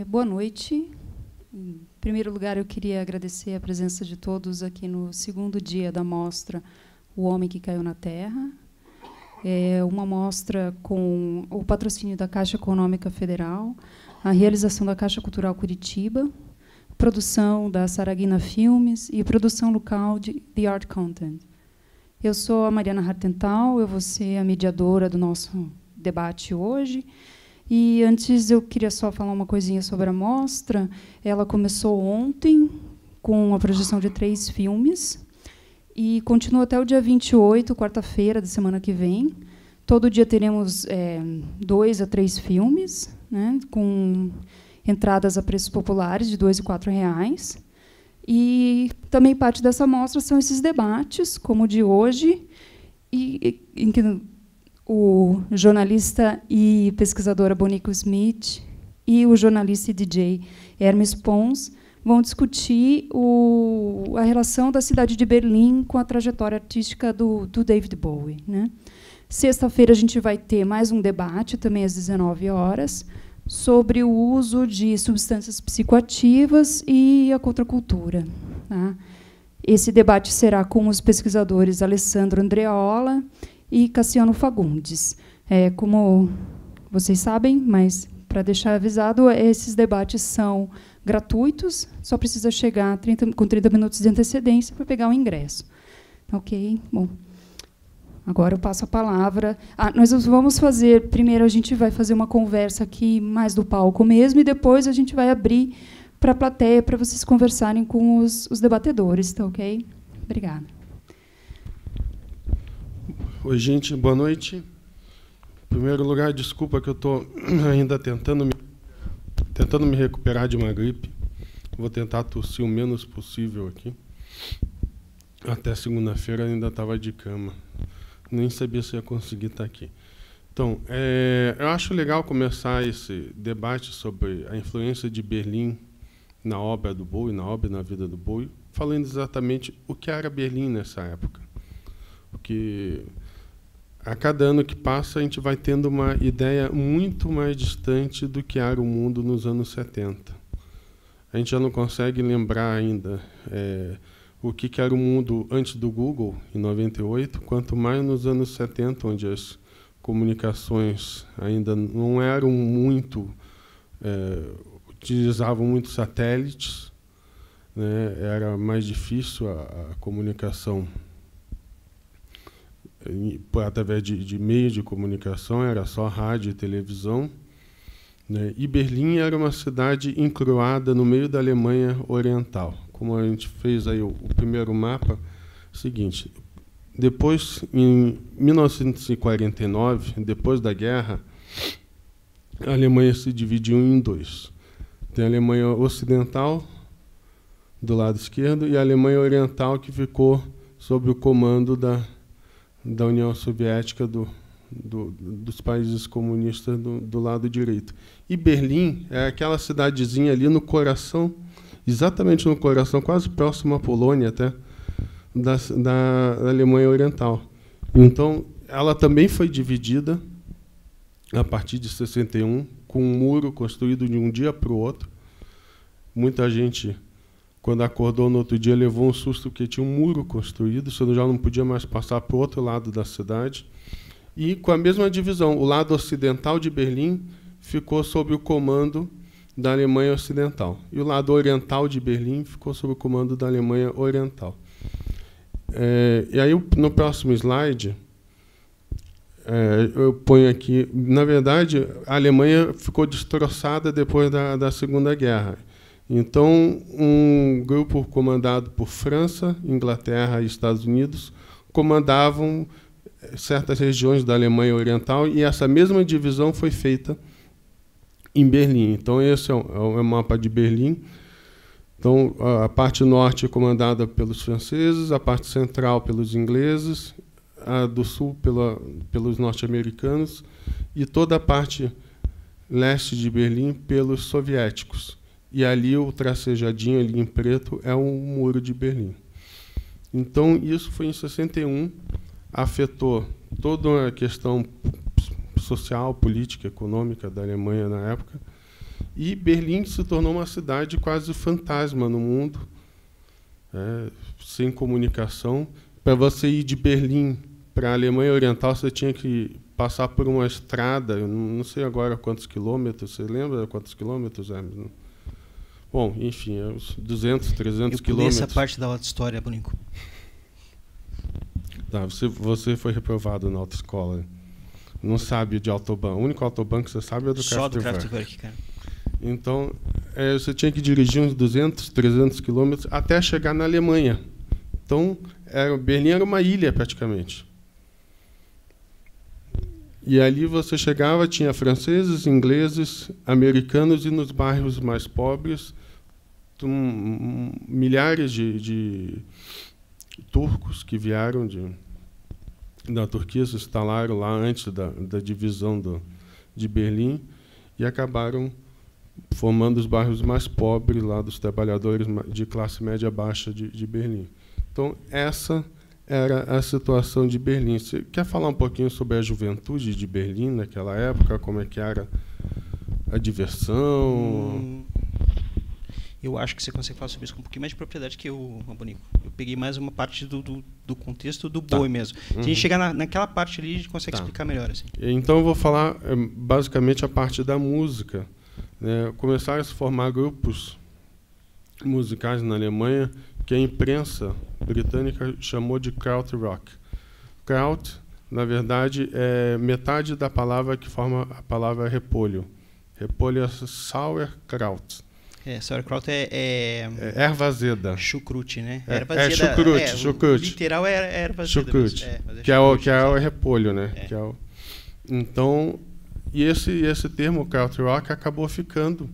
Boa noite. Em primeiro lugar, eu queria agradecer a presença de todos aqui no segundo dia da mostra O Homem que Caiu na Terra. É uma mostra com o patrocínio da Caixa Econômica Federal, a realização da Caixa Cultural Curitiba, produção da Saraguina Filmes e produção local de The Art Content. Eu sou a Mariana Hartenthal, eu vou ser a mediadora do nosso debate hoje. E antes eu queria só falar uma coisinha sobre a mostra. Ela começou ontem com a projeção de 3 filmes e continua até o dia 28, quarta-feira da semana que vem. Todo dia teremos 2 a 3 filmes, né, com entradas a preços populares de R$ 2 e R$ 4. E também parte dessa mostra são esses debates, como o de hoje, em que o jornalista e pesquisadora Bonico Smith e o jornalista e DJ Hermes Pons vão discutir a relação da cidade de Berlim com a trajetória artística do David Bowie, né? Sexta-feira a gente vai ter mais um debate, também às 19 horas, sobre o uso de substâncias psicoativas e a contracultura, tá? Esse debate será com os pesquisadores Alessandro Andreola e Cassiano Fagundes. Como vocês sabem, mas para deixar avisado, esses debates são gratuitos, só precisa chegar com 30 minutos de antecedência para pegar o ingresso. Ok? Bom, agora eu passo a palavra. Nós vamos fazer, primeiro a gente vai fazer uma conversa aqui mais do palco mesmo, e depois a gente vai abrir para a plateia, para vocês conversarem com os debatedores. Tá ok? Obrigada. Oi, gente, boa noite. Em primeiro lugar, desculpa que eu estou ainda tentando me recuperar de uma gripe. Vou tentar tossir o menos possível aqui. Até segunda-feira ainda estava de cama. Nem sabia se ia conseguir estar aqui. Então, eu acho legal começar esse debate sobre a influência de Berlim na obra do Bowie, na obra e na vida do Bowie, falando exatamente o que era Berlim nessa época. Porque a cada ano que passa, a gente vai tendo uma ideia muito mais distante do que era o mundo nos anos 70. A gente já não consegue lembrar ainda o que era o mundo antes do Google, em 98, quanto mais nos anos 70, onde as comunicações ainda não eram muito... utilizavam muitos satélites, né? Era mais difícil a comunicação através de meios de comunicação, era só rádio e televisão, né? E Berlim era uma cidade encruada no meio da Alemanha Oriental. Como a gente fez aí o primeiro mapa, seguinte, depois, em 1949, depois da guerra, a Alemanha se dividiu em 2. Tem a Alemanha Ocidental, do lado esquerdo, e a Alemanha Oriental, que ficou sob o comando da União Soviética, dos países comunistas do lado direito. E Berlim é aquela cidadezinha ali no coração, exatamente no coração, quase próximo à Polônia até, da Alemanha Oriental. Então, ela também foi dividida, a partir de 61, com um muro construído de um dia para o outro. Muita gente, quando acordou no outro dia, levou um susto porque tinha um muro construído, você já não podia mais passar para o outro lado da cidade. E com a mesma divisão, o lado ocidental de Berlim ficou sob o comando da Alemanha Ocidental. E o lado oriental de Berlim ficou sob o comando da Alemanha Oriental. E aí, no próximo slide, eu ponho aqui... Na verdade, a Alemanha ficou destroçada depois da Segunda Guerra. Então, um grupo comandado por França, Inglaterra e Estados Unidos comandavam certas regiões da Alemanha Oriental, e essa mesma divisão foi feita em Berlim. Então, esse é o mapa de Berlim. Então, a parte norte é comandada pelos franceses, a parte central pelos ingleses, a do sul pelos norte-americanos, e toda a parte leste de Berlim pelos soviéticos. E ali, o tracejadinho ali em preto, é o Muro de Berlim. Então, isso foi em 61, afetou toda a questão social, política, econômica da Alemanha na época. E Berlim se tornou uma cidade quase fantasma no mundo, sem comunicação. Para você ir de Berlim para a Alemanha Oriental, você tinha que passar por uma estrada, eu não sei agora quantos quilômetros, você lembra quantos quilômetros, Hermes? Bom, enfim, uns 200, 300 quilômetros. Eu pulei essa parte da autoestória, Bonico. Tá, você foi reprovado na autoescola. Não sabe de Autobahn. O único Autobahn que você sabe é do Kraftwerk. Só do Kraftwerk, cara. Então, você tinha que dirigir uns 200, 300 quilômetros até chegar na Alemanha. Então, Berlim era uma ilha, praticamente. E ali você chegava, tinha franceses, ingleses, americanos, e nos bairros mais pobres, milhares de turcos que vieram da Turquia, se instalaram lá antes da divisão de Berlim e acabaram formando os bairros mais pobres lá dos trabalhadores de classe média baixa de Berlim. Então, essa era a situação de Berlim. Você quer falar um pouquinho sobre a juventude de Berlim naquela época? Como é que era a diversão? Eu acho que você consegue falar sobre isso com um pouquinho mais de propriedade que eu, Bonico. Eu peguei mais uma parte do contexto do Bowie mesmo. Se a gente chegar naquela parte ali, a gente consegue explicar melhor. Assim. Então, eu vou falar basicamente a parte da música. Começaram a se formar grupos musicais na Alemanha que a imprensa britânica chamou de Krautrock. Kraut, na verdade, é metade da palavra que forma a palavra repolho. Repolho é Sauerkraut. Sauerkraut é erva azeda. Chucrute, né? Erva azeda. Chucrute. Literal é erva azeda. Chucrute. Que é o repolho, né? Que é o, então, e esse termo Krautrock acabou ficando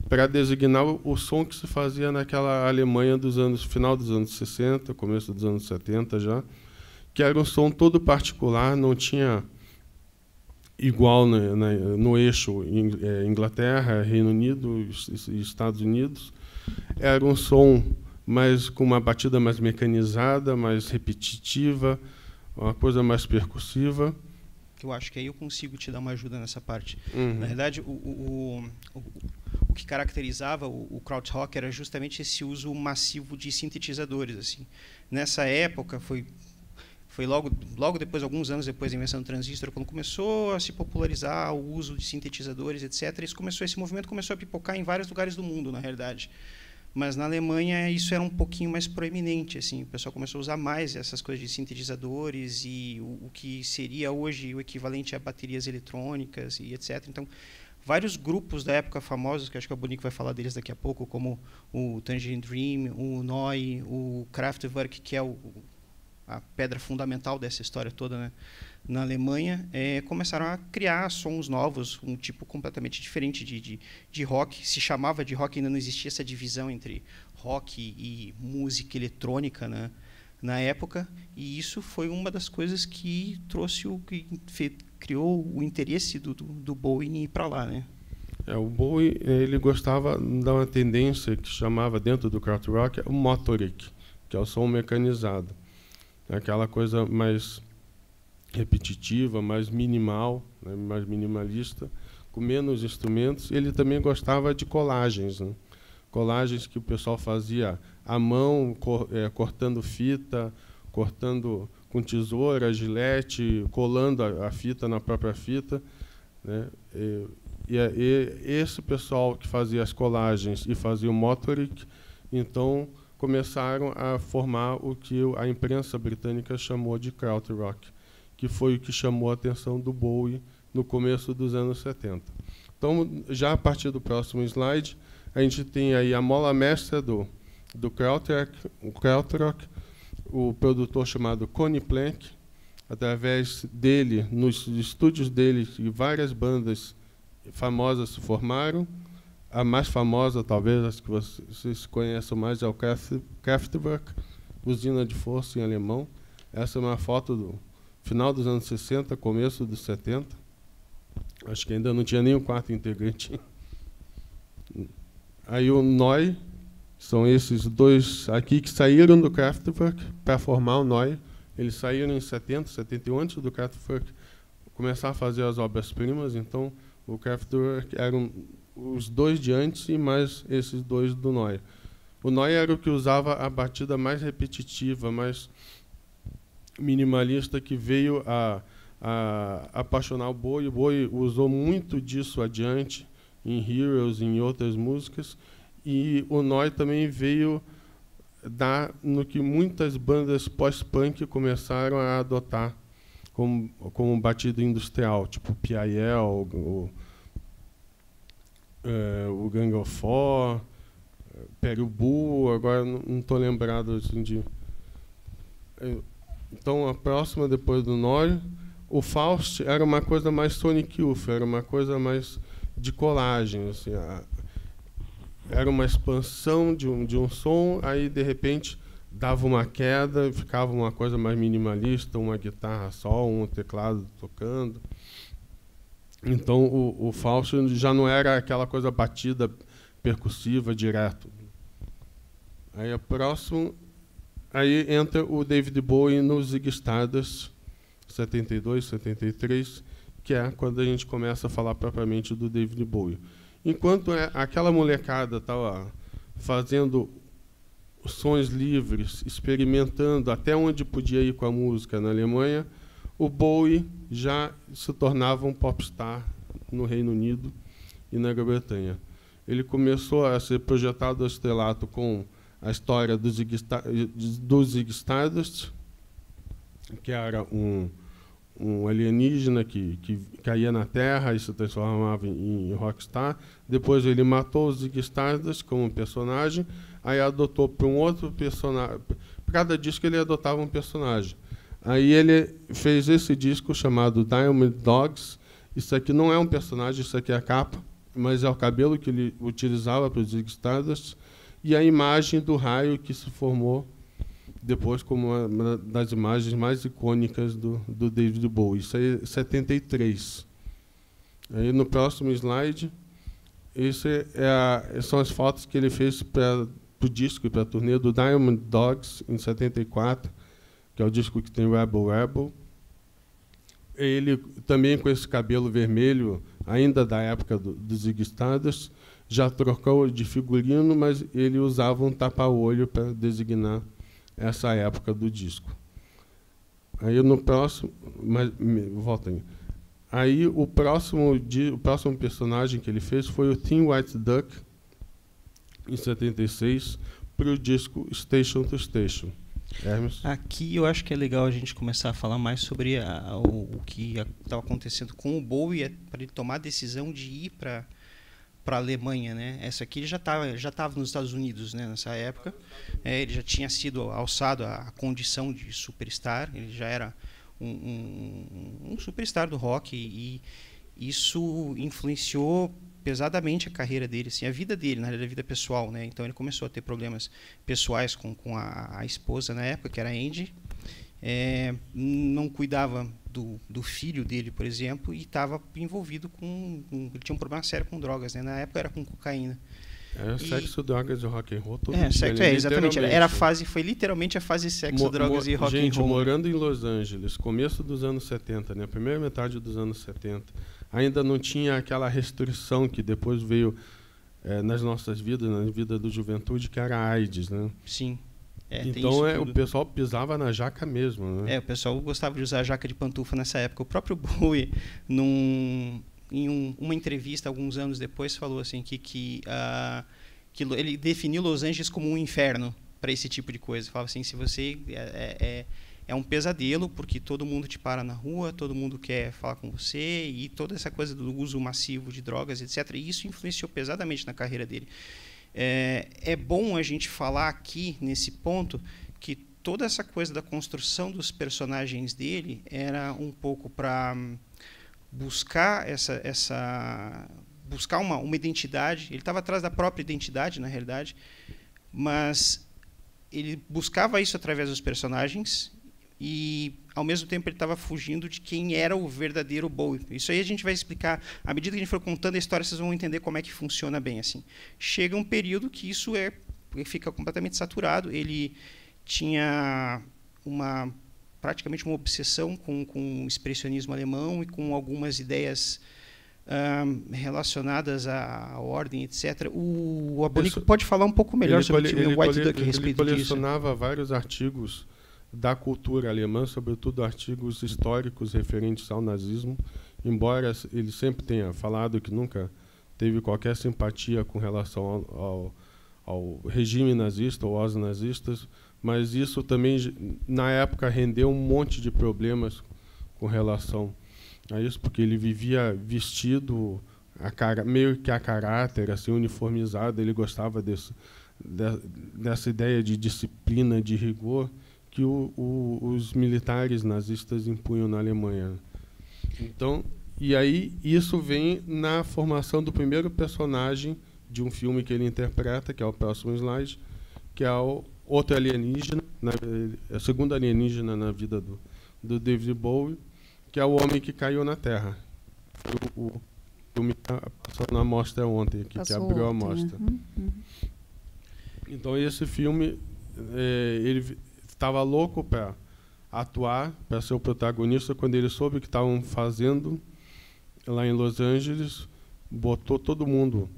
para designar o som que se fazia naquela Alemanha final dos anos 60, começo dos anos 70 já, que era um som todo particular, não tinha igual no eixo Inglaterra, Reino Unido e Estados Unidos. Era um som com uma batida mais mecanizada, mais repetitiva, uma coisa mais percussiva. Eu acho que aí eu consigo te dar uma ajuda nessa parte. Na verdade, o que caracterizava o krautrock era justamente esse uso massivo de sintetizadores. Assim. Nessa época, foi logo depois, alguns anos depois da invenção do transistor, quando começou a se popularizar o uso de sintetizadores, etc. Esse movimento começou a pipocar em vários lugares do mundo, na realidade. Mas na Alemanha isso era um pouquinho mais proeminente, assim, o pessoal começou a usar mais essas coisas de sintetizadores e o que seria hoje o equivalente a baterias eletrônicas e etc. Então, vários grupos da época famosos, que acho que o Bonico vai falar deles daqui a pouco, como o Tangerine Dream, o Neu, o Kraftwerk, que é a pedra fundamental dessa história toda, né? Na Alemanha, começaram a criar sons novos, um tipo completamente diferente de rock. Se chamava de rock, ainda não existia essa divisão entre rock e música eletrônica, né, na época. E isso foi uma das coisas que criou o interesse do Bowie em ir para lá, né? O Bowie ele gostava de uma tendência que chamava dentro do krautrock o motorik, que é o som mecanizado, aquela coisa mais repetitiva, mais minimal, né, mais minimalista, com menos instrumentos. Ele também gostava de colagens, né? Colagens que o pessoal fazia à mão, cortando fita, cortando com tesoura, gilete, colando a fita na própria fita, né? E esse pessoal que fazia as colagens e fazia o motorik, então começaram a formar o que a imprensa britânica chamou de krautrock, que foi o que chamou a atenção do Bowie no começo dos anos 70. Então, já a partir do próximo slide, a gente tem aí a mola mestra do krautrock, o produtor chamado Conny Plank. Através dele, nos estúdios dele, várias bandas famosas se formaram. A mais famosa, talvez, as que vocês conheçam mais, é o Kraftwerk, usina de força em alemão. Essa é uma foto do final dos anos 60, começo dos 70. Acho que ainda não tinha nem o quarto integrante. Aí o Neu, são esses dois aqui que saíram do Kraftwerk para formar o Neu. Eles saíram em 70, 71, antes do Kraftwerk começar a fazer as obras-primas. Então, o Kraftwerk era os dois de antes e mais esses dois do Noia. O Noia era o que usava a batida mais repetitiva, mais minimalista, que veio a apaixonar o Bowie. O Bowie usou muito disso adiante, em Heroes, em outras músicas, e o Noia também veio no que muitas bandas pós-punk começaram a adotar como batida industrial, tipo P.I.L., o Gang of Four, Perry Bull, agora não estou lembrado assim de... Então, a próxima, depois do Noia, o Faust era uma coisa mais Sonic Youth, era uma coisa mais de colagem, assim, era uma expansão de um som, aí, de repente, dava uma queda, ficava uma coisa mais minimalista, uma guitarra só, um teclado tocando. Então, o Faust já não era aquela coisa batida, percussiva, direto. Aí, a próxima... Aí entra o David Bowie no Ziggy Stardust, 72, 73, que é quando a gente começa a falar propriamente do David Bowie. Enquanto aquela molecada estava fazendo sons livres, experimentando até onde podia ir com a música na Alemanha, o Bowie já se tornava um popstar no Reino Unido e na Grã-Bretanha. Ele começou a ser projetado ao estrelato com a história do Ziggy Stardust, que era um alienígena que caía na Terra e se transformava em rockstar. Depois ele matou o Ziggy Stardust como personagem, aí adotou para um outro personagem. Cada disco ele adotava um personagem. Aí ele fez esse disco chamado Diamond Dogs. Isso aqui não é um personagem, isso aqui é a capa, mas é o cabelo que ele utilizava para o Ziggy Stardust, e a imagem do raio que se formou depois como uma das imagens mais icônicas do David Bowie. Isso aí é 73. Aí no próximo slide, são as fotos que ele fez para o disco e para a turnê do Diamond Dogs, em 74, que é o disco que tem Rebel Rebel. Ele também com esse cabelo vermelho, ainda da época do Ziggy Stardust, já trocou de figurino, mas ele usava um tapa-olho para designar essa época do disco. Aí no próximo, volta aí. Aí o próximo personagem que ele fez foi o Thin White Duck, em 76, para o disco Station to Station. Hermes? Aqui eu acho que é legal a gente começar a falar mais sobre o que estava acontecendo com o Bowie para ele tomar a decisão de ir para a Alemanha, né? Essa aqui ele já estava nos Estados Unidos, né? Nessa época, ele já tinha sido alçado à condição de superstar, ele já era um superstar do rock, e isso influenciou pesadamente a carreira dele, assim, a vida dele, na realidade, a vida pessoal, né? Então ele começou a ter problemas pessoais com a esposa na época, que era a Angie, não cuidava do filho dele, por exemplo, e estava envolvido ele tinha um problema sério com drogas, né? Na época era com cocaína. Sexo, drogas e rock and roll. Exatamente. Foi literalmente a fase sexo, drogas e rock and roll. Gente, morando em Los Angeles, começo dos anos 70, né? Primeira metade dos anos 70, ainda não tinha aquela restrição que depois veio nas nossas vidas, na vida da juventude, que era a AIDS, né? Sim. Então o pessoal pisava na jaca mesmo, né? O pessoal gostava de usar jaca de pantufa nessa época. O próprio Bowie, em uma entrevista alguns anos depois, falou assim que ele definiu Los Angeles como um inferno para esse tipo de coisa. Falava assim, se você é um pesadelo, porque todo mundo te para na rua, todo mundo quer falar com você, e toda essa coisa do uso massivo de drogas, etc. E isso influenciou pesadamente na carreira dele. É bom a gente falar aqui, nesse ponto, que toda essa coisa da construção dos personagens dele era um pouco para buscar buscar uma identidade. Ele estava atrás da própria identidade, na realidade, mas ele buscava isso através dos personagens e, ao mesmo tempo, ele estava fugindo de quem era o verdadeiro Bowie. Isso aí a gente vai explicar. À medida que a gente for contando a história, vocês vão entender como é que funciona bem. Assim. Chega um período que isso fica completamente saturado. Ele tinha praticamente uma obsessão com o expressionismo alemão e com algumas ideias relacionadas à ordem, etc. O Abonico pode falar um pouco melhor sobre o White Duck a respeito disso. Ele colecionava vários artigos da cultura alemã, sobretudo artigos históricos referentes ao nazismo, embora ele sempre tenha falado que nunca teve qualquer simpatia com relação ao regime nazista ou aos nazistas, mas isso também, na época, rendeu um monte de problemas com relação a isso, porque ele vivia vestido meio que a caráter, assim, uniformizado. Ele gostava dessa ideia de disciplina, de rigor, que os militares nazistas impunham na Alemanha. Então, e aí isso vem na formação do primeiro personagem de um filme que ele interpreta, que é o próximo slide, que é o outro alienígena, a segunda alienígena na vida do David Bowie, que é o homem que caiu na Terra. O filme passou na mostra ontem, aqui, que abriu a mostra. Então, esse filme, ele estava louco para atuar, para ser o protagonista. Quando ele soube que estavam fazendo lá em Los Angeles, botou todo mundo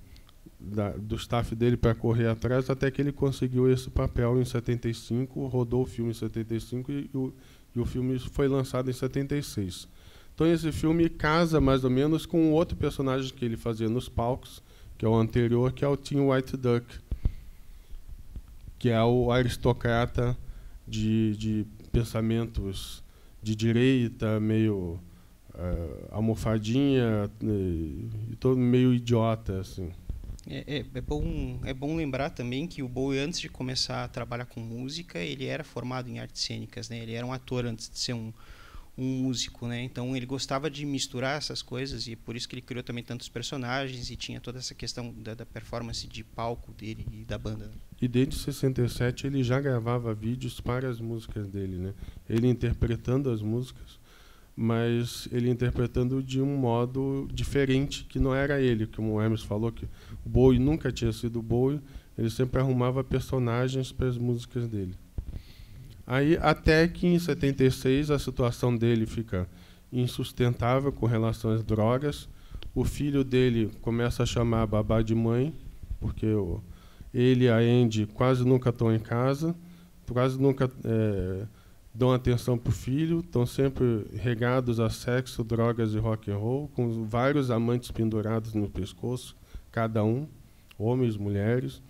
do staff dele para correr atrás, até que ele conseguiu esse papel em 75, rodou o filme em 75 e o filme foi lançado em 76. Então esse filme casa mais ou menos com outro personagem que ele fazia nos palcos, que é o anterior, que é o Tim White Duck, que é o aristocrata de pensamentos de direita, meio almofadinha, e todo meio idiota, assim. É bom lembrar também que o Bowie, antes de começar a trabalhar com música, ele era formado em artes cênicas, né? Ele era um ator antes de ser um músico, né? Então ele gostava de misturar essas coisas, e por isso que ele criou também tantos personagens e tinha toda essa questão da performance de palco dele e da banda. E desde 67 ele já gravava vídeos para as músicas dele, né? Ele interpretando as músicas, mas ele interpretando de um modo diferente, que não era ele, como o Hermes falou, que o Bowie nunca tinha sido Bowie, ele sempre arrumava personagens para as músicas dele. Aí, até que em 76 a situação dele fica insustentável com relação às drogas, o filho dele começa a chamar a babá de mãe, porque ele e a Andy quase nunca estão em casa, quase nunca dão atenção para o filho, estão sempre regados a sexo, drogas e rock and roll, com vários amantes pendurados no pescoço, cada um, homens, mulheres.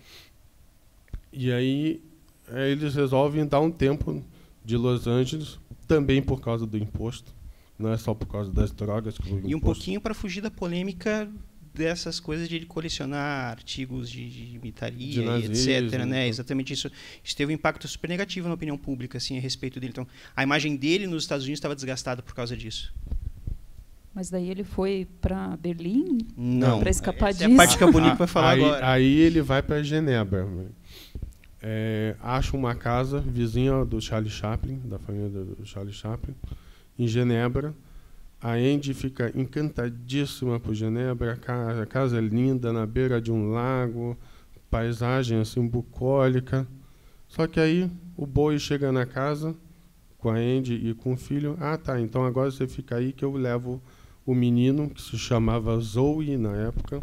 E aí eles resolvem dar um tempo de Los Angeles, também por causa do imposto, não é só por causa das drogas. E um pouquinho para fugir da polêmica dessas coisas de ele colecionar artigos de mitaria, etc. Né? Exatamente isso. Isso teve um impacto super negativo na opinião pública, assim, a respeito dele. Então, a imagem dele nos Estados Unidos estava desgastada por causa disso. Mas daí ele foi para Berlim? Não. Para escapar disso? É a parte que a Bonico vai falar agora. Aí ele vai para Genebra. Acha uma casa vizinha do Charlie Chaplin, da família do Charlie Chaplin, em Genebra. A Andy fica encantadíssima por Genebra, a casa é linda, na beira de um lago, paisagem assim bucólica. Só que aí o Bowie chega na casa com a Andy e com o filho. Ah, tá, então agora você fica aí que eu levo o menino, que se chamava Zoe na época.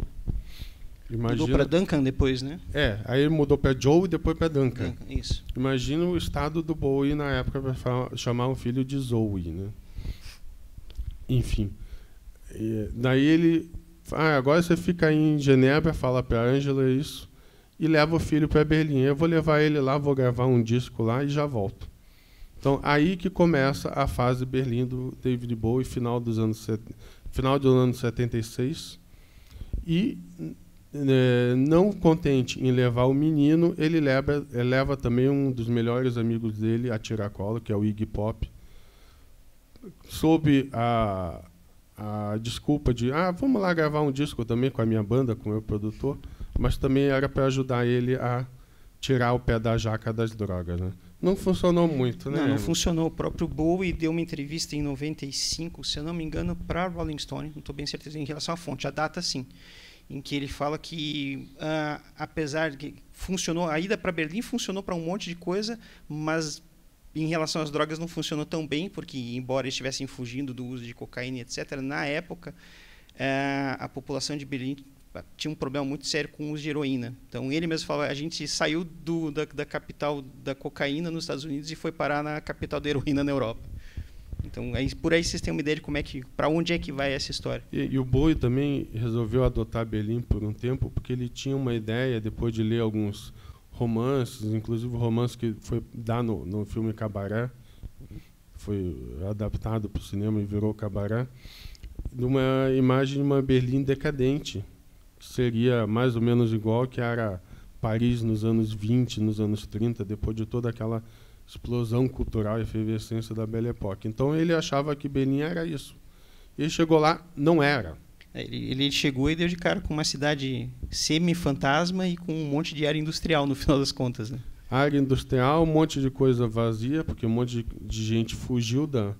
Mudou para Duncan depois, né? Aí ele mudou para Joe e depois para Duncan. Isso. Imagina o estado do Bowie na época para chamar o filho de Zoe, né? Enfim, daí ele... agora você fica aí em Genebra, fala para a Angela isso, e leva o filho para Berlim. Eu vou levar ele lá, vou gravar um disco lá e já volto. Então, aí que começa a fase Berlim do David Bowie, final do ano 76. E, não contente em levar o menino, ele leva também um dos melhores amigos dele a tiracolo, que é o Iggy Pop, sob a desculpa de vamos lá gravar um disco também com a minha banda, com o meu produtor, mas também era para ajudar ele a tirar o pé da jaca das drogas, né? Não funcionou muito, né? Não funcionou. O próprio Bowie deu uma entrevista em 95, se eu não me engano, para Rolling Stone, não estou bem certeza em relação à fonte, a data sim, em que ele fala que, apesar de que funcionou, a ida para Berlim funcionou para um monte de coisa, mas em relação às drogas não funcionou tão bem, porque embora estivessem fugindo do uso de cocaína, etc., na época a população de Berlim tinha um problema muito sério com o uso de heroína. Então, ele mesmo falava, a gente saiu da capital da cocaína nos Estados Unidos e foi parar na capital da heroína na Europa. Então, por aí vocês têm uma ideia de para onde é que vai essa história. E o Bowie também resolveu adotar Berlim por um tempo, porque ele tinha uma ideia, depois de ler alguns romances, inclusive o romance que foi dar no filme Cabaré, foi adaptado para o cinema e virou Cabaré, de uma imagem de uma Berlim decadente, que seria mais ou menos igual que era Paris nos anos 20, nos anos 30, depois de toda aquela explosão cultural e efervescência da Belle Époque. Então ele achava que Berlim era isso. Ele chegou lá, não era. Ele chegou e deu de cara com uma cidade semi-fantasma e com um monte de área industrial, no final das contas, né? Área industrial, um monte de coisa vazia, porque um monte de gente fugiu da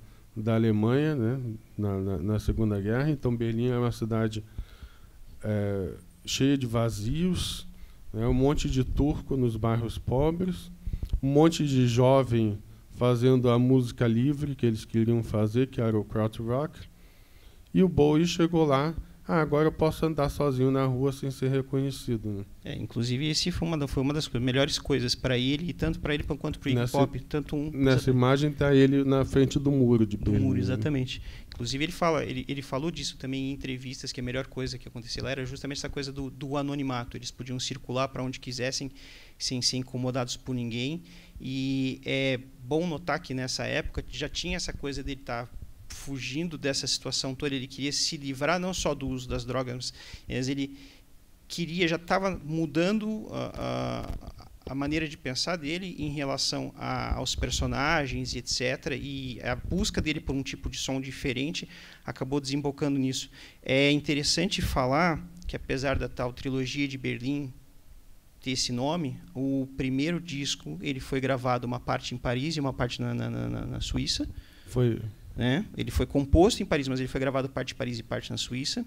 Alemanha, né, na Segunda Guerra. Então Berlim é uma cidade cheia de vazios, né, um monte de turco nos bairros pobres, um monte de jovem fazendo a música livre que eles queriam fazer, que era o krautrock. E o Bowie chegou lá, agora eu posso andar sozinho na rua sem ser reconhecido. Né? Inclusive, esse foi uma das melhores coisas para ele, tanto para ele quanto para o Iggy Pop. Nessa imagem está ele na frente do muro de Berlim. Do muro, exatamente. Inclusive, ele falou disso também em entrevistas, que a melhor coisa que aconteceu lá era justamente essa coisa do anonimato. Eles podiam circular para onde quisessem, sem ser incomodados por ninguém. E é bom notar que nessa época já tinha essa coisa dele estar fugindo dessa situação toda. Ele queria se livrar não só do uso das drogas, mas ele já estava mudando a maneira de pensar dele em relação aos personagens, etc. E a busca dele por um tipo de som diferente acabou desembocando nisso. É interessante falar que, apesar da tal trilogia de Berlim ter esse nome, o primeiro disco ele foi gravado uma parte em Paris e uma parte na Suíça. Foi. Né? Ele foi composto em Paris, mas ele foi gravado parte em Paris e parte na Suíça.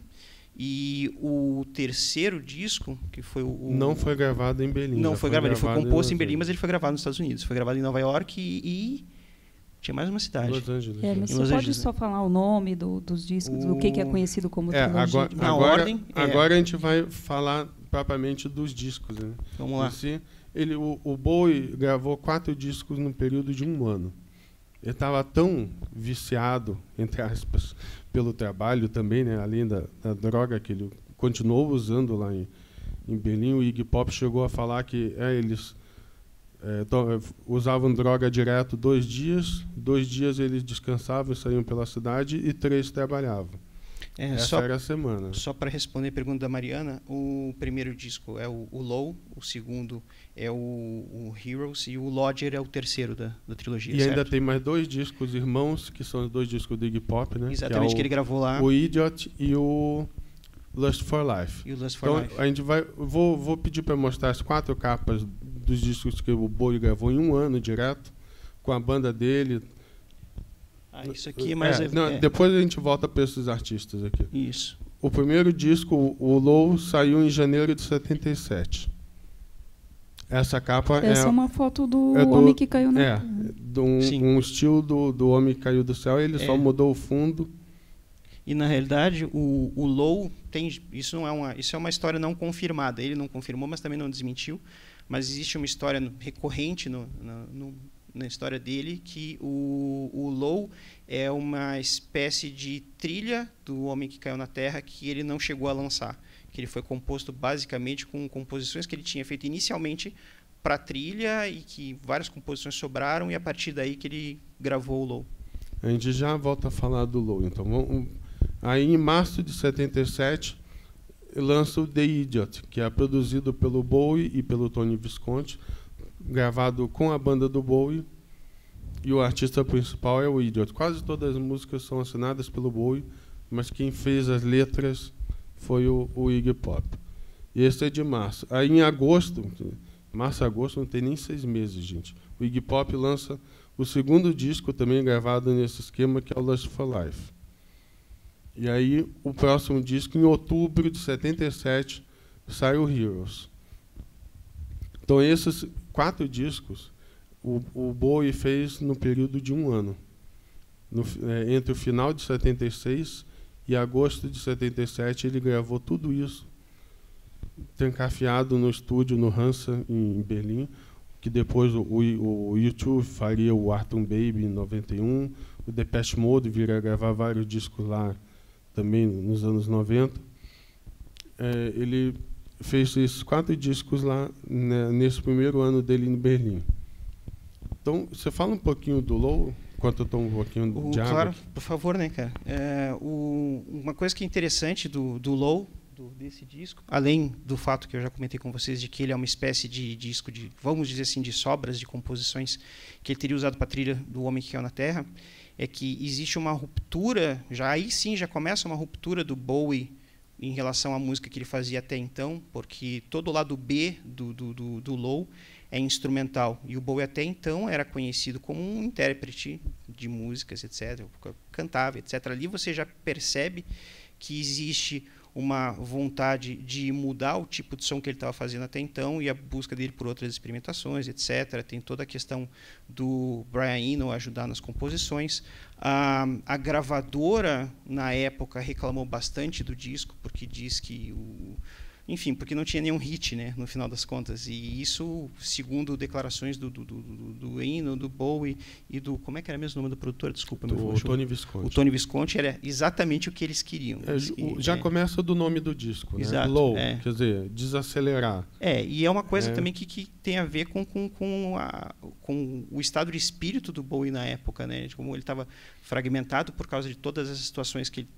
E o terceiro disco, que foi não foi gravado em Berlim. Não foi gravado, ele foi composto em Berlim, mas ele foi gravado nos Estados Unidos. Foi gravado em Nova York e tinha mais uma cidade. Los Angeles. Mas você pode só falar o nome dos discos, do que é conhecido como trilogia? Agora a gente vai falar propriamente dos discos. Né? Vamos lá. O Bowie gravou 4 discos no período de 1 ano. Ele estava tão viciado, entre aspas, pelo trabalho também, né, além da droga que ele continuou usando lá em Berlim. O Iggy Pop chegou a falar que eles usavam droga direto 2 dias, 2 dias eles descansavam e saíam pela cidade e 3 trabalhavam. Essa era a semana. Só para responder a pergunta da Mariana, o primeiro disco é o Low, o segundo é o Heroes e o Lodger é o terceiro da trilogia. E certo? ainda tem mais 2 discos irmãos, que são os 2 discos do Iggy Pop, né? Exatamente, que ele gravou lá. O Idiot e o Lust for Life. E o Lust for Life. A gente vou pedir para mostrar as 4 capas dos discos que o Bowie gravou em 1 ano direto, com a banda dele. Isso aqui é mais... Depois a gente volta para esses artistas aqui. Isso. O primeiro disco, o Low, saiu em janeiro de 77. Essa capa Essa é uma foto do Homem que Caiu na Terra. Um estilo do Homem que Caiu do Céu. Ele só mudou o fundo. E, na realidade, o Low tem... Isso é uma história não confirmada. Ele não confirmou, mas também não desmentiu. Mas existe uma história recorrente na história dele, que o Low é uma espécie de trilha do Homem que Caiu na Terra que ele não chegou a lançar, que ele foi composto basicamente com composições que ele tinha feito inicialmente para trilha e que várias composições sobraram, e a partir daí que ele gravou o Low. A gente já volta a falar do Low. Então, aí em março de 77 lança o The Idiot, que é produzido pelo Bowie e pelo Tony Visconti, gravado com a banda do Bowie, e o artista principal é o Idiot. Quase todas as músicas são assinadas pelo Bowie, mas quem fez as letras foi o Iggy Pop. E esse é de março. Aí em agosto, março a agosto não tem nem 6 meses, gente. O Iggy Pop lança o segundo disco também gravado nesse esquema, que é o Lust for Life. E aí o próximo disco, em outubro de 77, sai o Heroes. Então esses 4 discos o Bowie fez no período de 1 ano. Entre o final de 76 E em agosto de 77 ele gravou tudo isso, trancafiado no estúdio no Hansa, em Berlim, que depois o YouTube faria o Arthur Baby em 91, o Depeche Mode viria a gravar vários discos lá também nos anos 90. Ele fez esses 4 discos lá, né, nesse primeiro ano dele em Berlim. Então, você fala um pouquinho do Low, enquanto eu tomo um pouquinho de água? Claro, por favor, né, cara? Uma coisa que é interessante do Low, desse disco, além do fato que eu já comentei com vocês de que ele é uma espécie de disco de, vamos dizer assim, de sobras de composições que ele teria usado para a trilha do Homem que Caiu na Terra, é que existe uma ruptura, aí sim já começa uma ruptura do Bowie em relação à música que ele fazia até então, porque todo o lado B do Low é instrumental, e o Bowie até então era conhecido como um intérprete de músicas, etc., cantava, etc. Ali você já percebe que existe uma vontade de mudar o tipo de som que ele estava fazendo até então e a busca dele por outras experimentações, etc. Tem toda a questão do Brian Eno ajudar nas composições. A gravadora, na época, reclamou bastante do disco, porque diz que enfim, porque não tinha nenhum hit, né, no final das contas. E isso, segundo declarações do Eno, do Bowie e do... Como é que era mesmo o nome do produtor? Desculpa. O Tony Visconti. O Tony Visconti era exatamente o que eles queriam. Já começa do nome do disco, né? Exato, Low, quer dizer, desacelerar. E é uma coisa também que tem a ver com o estado de espírito do Bowie na época, né? Como ele estava fragmentado por causa de todas essas situações que ele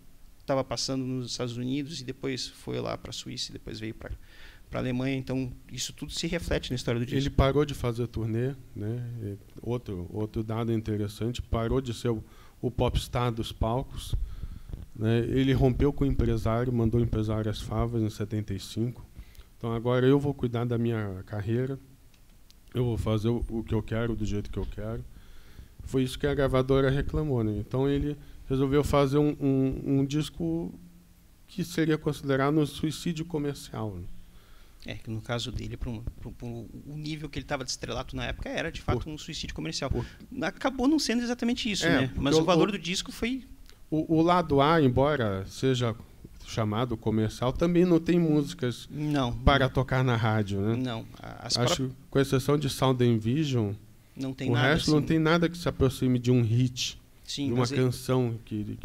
estava passando nos Estados Unidos e depois foi lá para a Suíça e depois veio para a Alemanha. Então, isso tudo se reflete na história do disco. Ele parou de fazer turnê, né? Outro dado interessante, parou de ser o popstar dos palcos, né? Ele rompeu com o empresário, mandou o empresário às favas em 75. Então, agora eu vou cuidar da minha carreira, eu vou fazer o que eu quero, do jeito que eu quero. Foi isso que a gravadora reclamou, né? Então, ele resolveu fazer um disco que seria considerado um suicídio comercial. Né? No caso dele, o nível que ele estava de estrelato na época era, de fato, um suicídio comercial. Acabou não sendo exatamente isso, né? Mas o valor do disco foi... O lado A, embora seja chamado comercial, também não tem músicas para tocar na rádio. Né? Não. Acho que, com exceção de Sound and Vision, não tem o nada, resto assim. não tem nada que se aproxime de um hit. Sim, de uma canção que...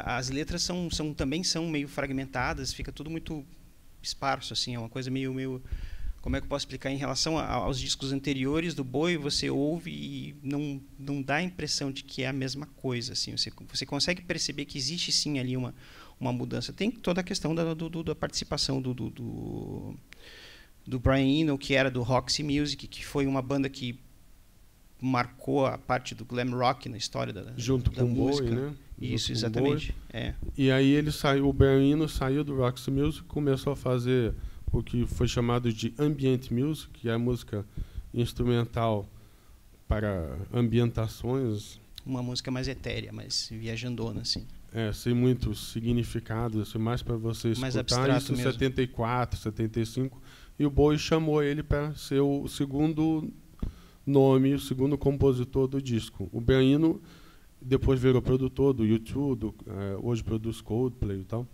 as letras também são meio fragmentadas, fica tudo muito esparso, assim, é uma coisa meio... Como é que eu posso explicar? Em relação aos discos anteriores do Bowie, você ouve e não dá a impressão de que é a mesma coisa, assim, você consegue perceber que existe sim ali uma mudança. Tem toda a questão da participação do Brian Eno, que era do Roxy Music, que foi uma banda que marcou a parte do glam rock na história da junto da com música. Bowie, né? Isso, exatamente. E aí ele saiu, o Brian Eno saiu do Roxy Music, começou a fazer o que foi chamado de ambient music, que é a música instrumental para ambientações. Uma música mais etérea, mais viajandona, assim. Sem muitos significados, assim, mais para você escutar. Mais abstrato isso em mesmo. 74, 75. E o Bowie chamou ele para ser o segundo nome, o segundo compositor do disco. O Brian Eno depois virou produtor do YouTube, hoje produz Coldplay e tal.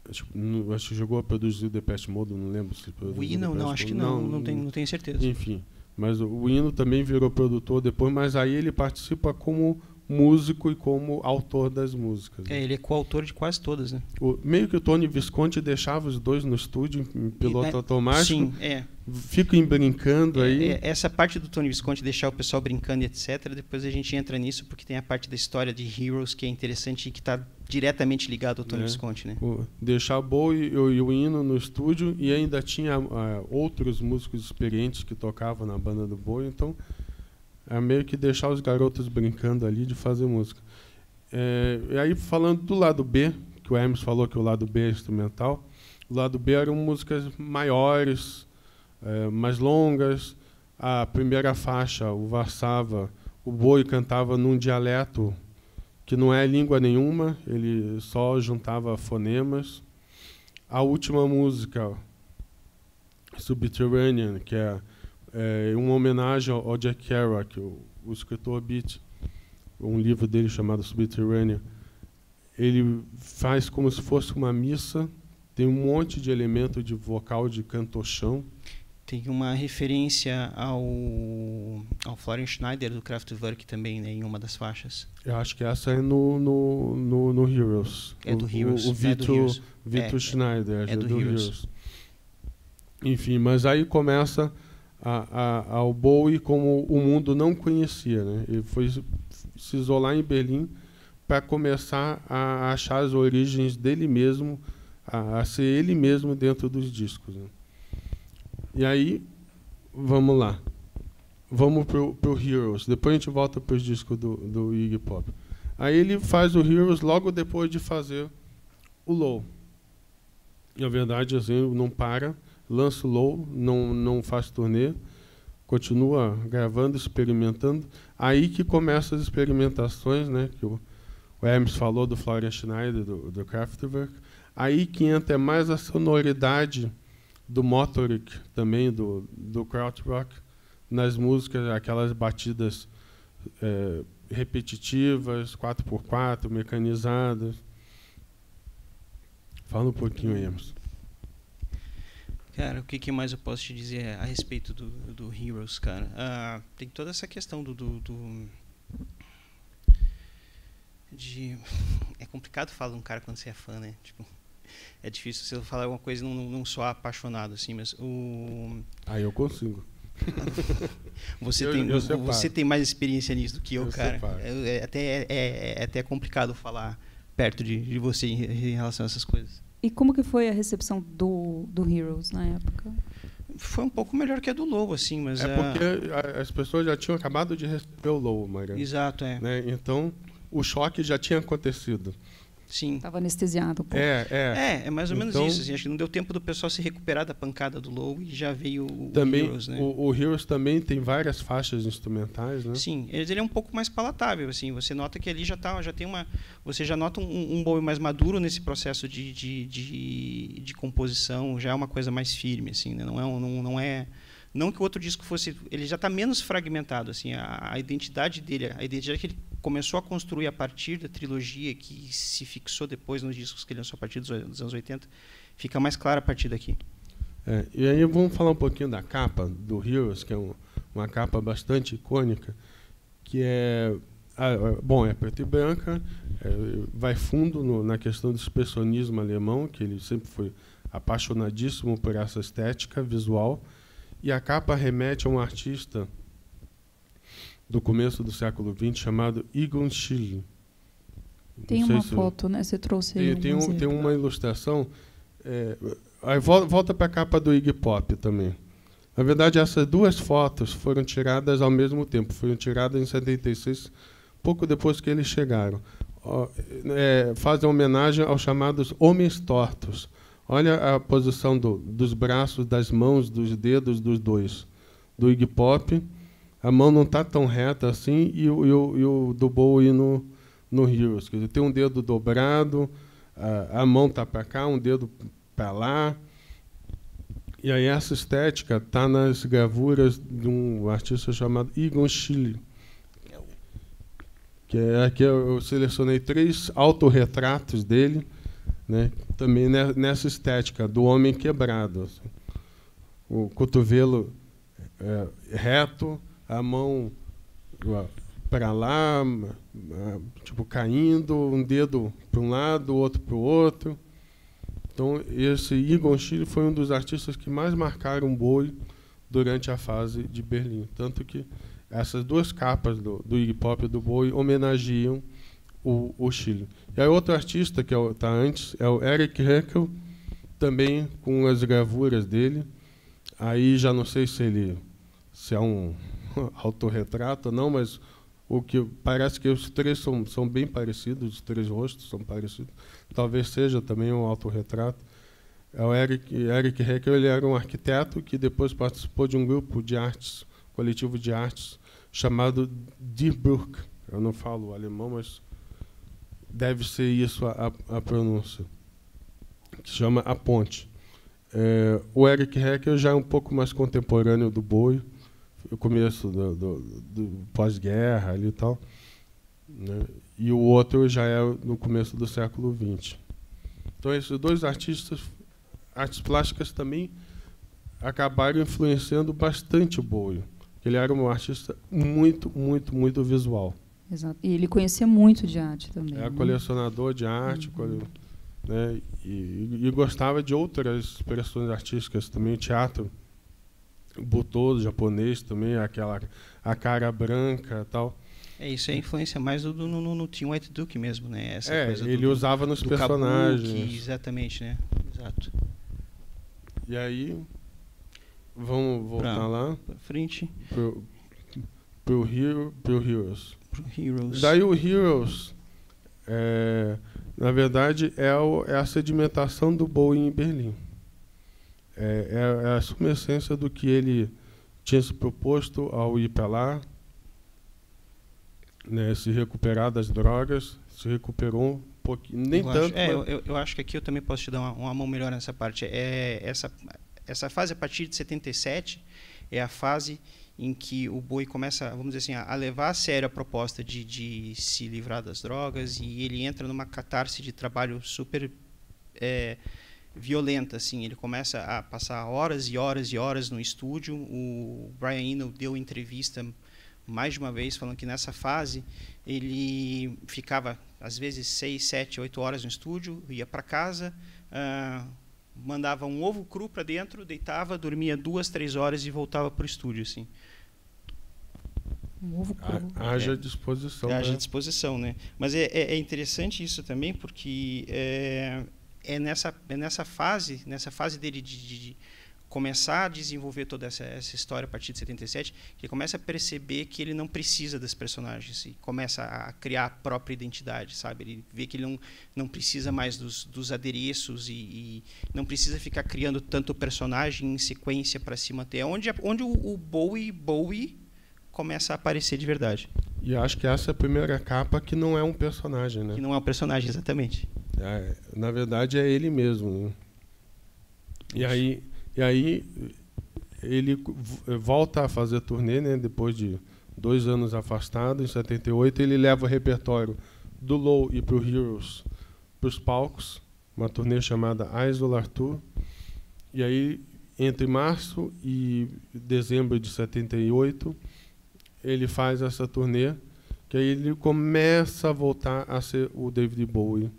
Acho que chegou a produzir o Depeche Mode, não lembro se produziu. O Eno, não, acho que não tenho certeza. Enfim, mas o Eno também virou produtor depois, mas aí ele participa como músico e como autor das músicas. Ele é coautor de quase todas, né? Meio que o Tony Visconti deixava os dois no estúdio em piloto automático. Sim, Fiquem brincando aí. Essa parte do Tony Visconti, deixar o pessoal brincando e etc. Depois a gente entra nisso, porque tem a parte da história de Heroes que é interessante e que está diretamente ligado ao Tony Visconti, né? Deixar o Bowie e o Eno no estúdio, e ainda tinha outros músicos experientes que tocavam na banda do Bowie, então é meio que deixar os garotos brincando ali de fazer música. E aí, falando do lado B, que o Hermes falou que o lado B é instrumental, o lado B eram músicas maiores, mais longas. A primeira faixa, o Varsava, o Bowie cantava num dialeto que não é língua nenhuma, ele só juntava fonemas. A última música, Subterranean, que é uma homenagem ao Jack Kerouac, o escritor beat, um livro dele chamado Subterranean. ele faz como se fosse uma missa, tem um monte de elemento de vocal de cantochão. Tem uma referência ao Florian Schneider do Kraftwerk também, né, em uma das faixas. Eu acho que essa é no Heroes. É do Heroes. O Vitor Schneider é do Heroes. Enfim, mas aí começa ao Bowie como o mundo não conhecia, né? Ele foi se isolar em Berlim para começar a achar as origens dele mesmo, a ser ele mesmo dentro dos discos, né? E aí, vamos lá. Vamos pro Heroes. Depois a gente volta para os discos do Iggy Pop. Aí ele faz o Heroes logo depois de fazer o Low. E, na verdade, assim, não para, lança o Low, não faz turnê, continua gravando, experimentando. Aí que começam as experimentações, né, que o Hermes falou do Florian Schneider, do Kraftwerk. Aí que entra mais a sonoridade do Motorik, também do Krautrock, nas músicas, aquelas batidas repetitivas, 4x4, mecanizadas. Fala um pouquinho, Hermes. Cara, o que mais eu posso te dizer a respeito do Heroes, cara? Tem toda essa questão é complicado falar de um cara quando você é fã, né? Tipo, é difícil você falar alguma coisa e não soar apaixonado, assim, mas eu consigo. Você tem mais experiência nisso do que eu, cara. É até complicado falar perto de você em relação a essas coisas. E como que foi a recepção do Heroes na época? Foi um pouco melhor que a do Low, assim, mas... porque as pessoas já tinham acabado de receber o Low, Maria. Exato, é. Né? Então, o choque já tinha acontecido. Sim. Estava anestesiado um pouco. É mais ou menos isso. Assim, acho que não deu tempo do pessoal se recuperar da pancada do Low e já veio o Heroes, né? O Heroes também tem várias faixas instrumentais, né? Sim, ele é um pouco mais palatável, assim. Você nota que ali já tem uma... Você já nota um Bowie mais maduro nesse processo de composição, já é uma coisa mais firme, assim, né? Não que o outro disco fosse... Ele já está menos fragmentado, assim. A identidade dele, a identidade que ele começou a construir a partir da trilogia, que se fixou depois nos discos que ele lançou a partir dos anos 80, fica mais clara a partir daqui. E aí vamos falar um pouquinho da capa do Heroes, que é uma capa bastante icônica, que é preto e branca, vai fundo na questão do expressionismo alemão, que ele sempre foi apaixonadíssimo por essa estética visual, e a capa remete a um artista do começo do século XX chamado Egon Schiele. Tem uma foto, né? Você trouxe aí. Tem uma ilustração. Aí volta para a capa do Iggy Pop também. Na verdade, essas duas fotos foram tiradas ao mesmo tempo. Foram tiradas em 76, pouco depois que eles chegaram. Fazem homenagem aos chamados homens tortos. Olha a posição dos braços, das mãos, dos dedos dos dois. Do Iggy Pop, a mão não está tão reta assim, e o do Bowie no Heroes. Quer dizer, tem um dedo dobrado, a mão está para cá, um dedo para lá. E aí essa estética está nas gravuras de um artista chamado Egon Schiele. Aqui eu selecionei 3 autorretratos dele, né, também nessa estética do homem quebrado. Assim. O cotovelo reto, a mão para lá, tipo caindo, um dedo para um lado, o outro para o outro. Então, esse Egon Schiele foi um dos artistas que mais marcaram o Bowie durante a fase de Berlim. Tanto que essas 2 capas do Iggy Pop e do Bowie homenageiam o Schiele. E aí outro artista que está antes é o Eric Heckel, também com as gravuras dele. Aí já não sei se é um autorretrato ou não, mas o que parece que os 3 são bem parecidos, os 3 rostos são parecidos. Talvez seja também um autorretrato. O Eric Heckel, ele era um arquiteto que depois participou de um grupo de artes, coletivo de artes, chamado Die Brücke. Eu não falo alemão, mas deve ser isso a pronúncia, que se chama A Ponte. O Eric Heckel já é um pouco mais contemporâneo do Bowie, o começo do pós-guerra ali e tal, né? e o outro já é no começo do século XX. Então, esses dois artistas, artes plásticas, também acabaram influenciando bastante o Bowie. Ele era um artista muito, muito, muito visual. Exato. E ele conhecia muito de arte também. Era colecionador de arte, né, e gostava de outras expressões artísticas também, teatro, Butoh, japonês também, a cara branca e tal. Isso é influência mais no Tim White Duke mesmo, né? Essa coisa ele usava nos personagens. Kabuki, exatamente, né? Exato. E aí, vamos voltar lá. Pra frente. Pro Heroes. Heroes. Daí o Heroes, na verdade, é a sedimentação do Bowie em Berlim. É a suma essência do que ele tinha se proposto ao ir para lá, né, se recuperar das drogas, se recuperou um pouquinho, nem tanto. Eu acho que aqui eu também posso te dar uma mão melhor nessa parte. Essa fase, a partir de 77, é a fase em que o Bowie começa, vamos dizer assim, a levar a sério a proposta de se livrar das drogas, e ele entra numa catarse de trabalho super violenta, assim. Ele começa a passar horas e horas e horas no estúdio. O Brian Eno deu entrevista mais de uma vez falando que nessa fase ele ficava às vezes 6, 7, 8 horas no estúdio, ia para casa, mandava um ovo cru para dentro, deitava, dormia 2, 3 horas e voltava para o estúdio, assim. Um ovo cru. Haja disposição. Haja disposição, né? Mas é interessante isso também, porque nessa fase dele de começar a desenvolver toda essa história a partir de 77, que ele começa a perceber que ele não precisa das personagens e começa a criar a própria identidade, sabe? Ele vê que ele não precisa mais dos adereços e não precisa ficar criando tanto personagem em sequência para se manter. Onde o Bowie começa a aparecer de verdade. E acho que essa é a primeira capa que não é um personagem, né? Que não é um personagem, exatamente. Na verdade, é ele mesmo, né? E aí ele volta a fazer turnê, né? Depois de 2 anos afastado. Em 78, ele leva o repertório do Low e para o Heroes para os palcos, uma turnê chamada Isolar Tour. E aí, entre março e dezembro de 78, ele faz essa turnê, que aí ele começa a voltar a ser o David Bowie.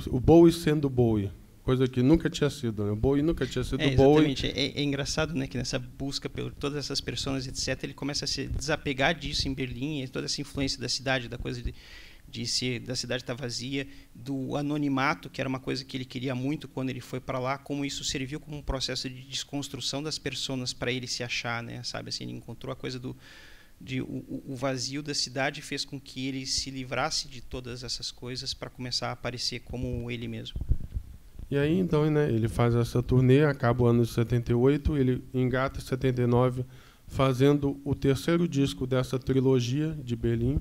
O Bowie sendo Bowie. Coisa que nunca tinha sido, né? O Bowie nunca tinha sido Bowie. Exatamente. É engraçado, né, que nessa busca por todas essas pessoas, etc., ele começa a se desapegar disso em Berlim, e toda essa influência da cidade, da coisa da cidade estar vazia, do anonimato, que era uma coisa que ele queria muito quando ele foi para lá, como isso serviu como um processo de desconstrução das pessoas para ele se achar, né? Sabe, assim, ele encontrou a coisa o vazio da cidade, fez com que ele se livrasse de todas essas coisas para começar a aparecer como ele mesmo. E aí, então, né, ele faz essa turnê, acaba o ano de 78, ele engata em 79, fazendo o 3º disco dessa trilogia de Berlim,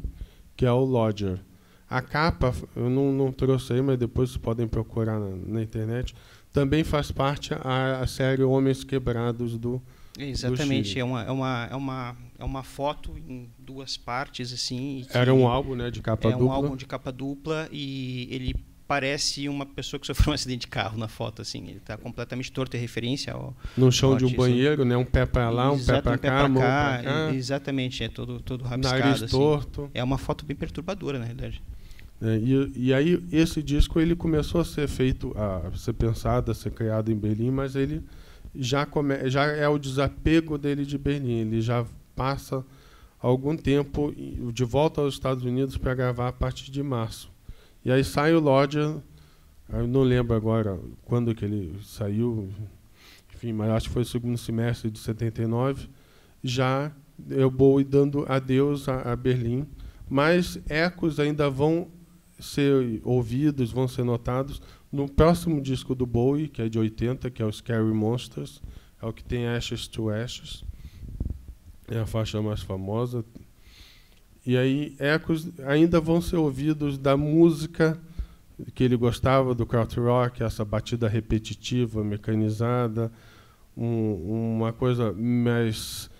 que é o Lodger. A capa, eu não trouxe aí, mas depois vocês podem procurar na internet, também faz parte a série Homens Quebrados do Exatamente, Chile. É uma foto em 2 partes, assim. Era um álbum, né, de capa dupla. É um álbum de capa dupla, e ele parece uma pessoa que sofreu um acidente de carro na foto, assim. Ele está completamente torto, em referência ao no chão de um banheiro, né? Um pé para lá, um pé para cá, mão para cá. Exatamente, é todo rabiscado. Nariz assim. torto. É uma foto bem perturbadora, na realidade. E aí esse disco ele começou a ser feito, a ser pensado, a ser criado em Berlim, mas ele já é o desapego dele de Berlim. Ele já passa algum tempo de volta aos Estados Unidos para gravar a partir de março. E aí sai o Lodger, eu não lembro agora quando que ele saiu, enfim, mas acho que foi o 2º semestre de 79, já o Bowie dando adeus a Berlim, mas ecos ainda vão ser ouvidos, vão ser notados no próximo disco do Bowie, que é de 80, que é o Scary Monsters, é o que tem Ashes to Ashes, é a faixa mais famosa. E aí, ecos ainda vão ser ouvidos da música que ele gostava, do krautrock, essa batida repetitiva, mecanizada, uma coisa mais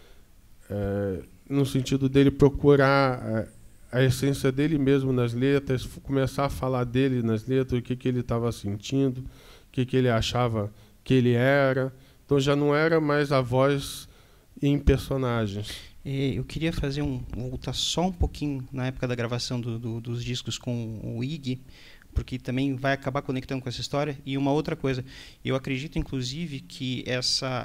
no sentido dele procurar a essência dele mesmo nas letras, começar a falar dele nas letras, o que ele estava sentindo, o que ele achava que ele era. Então já não era mais a voz em personagens. Eu queria voltar só um pouquinho na época da gravação dos discos com o Iggy, porque também vai acabar conectando com essa história. E uma outra coisa, eu acredito inclusive que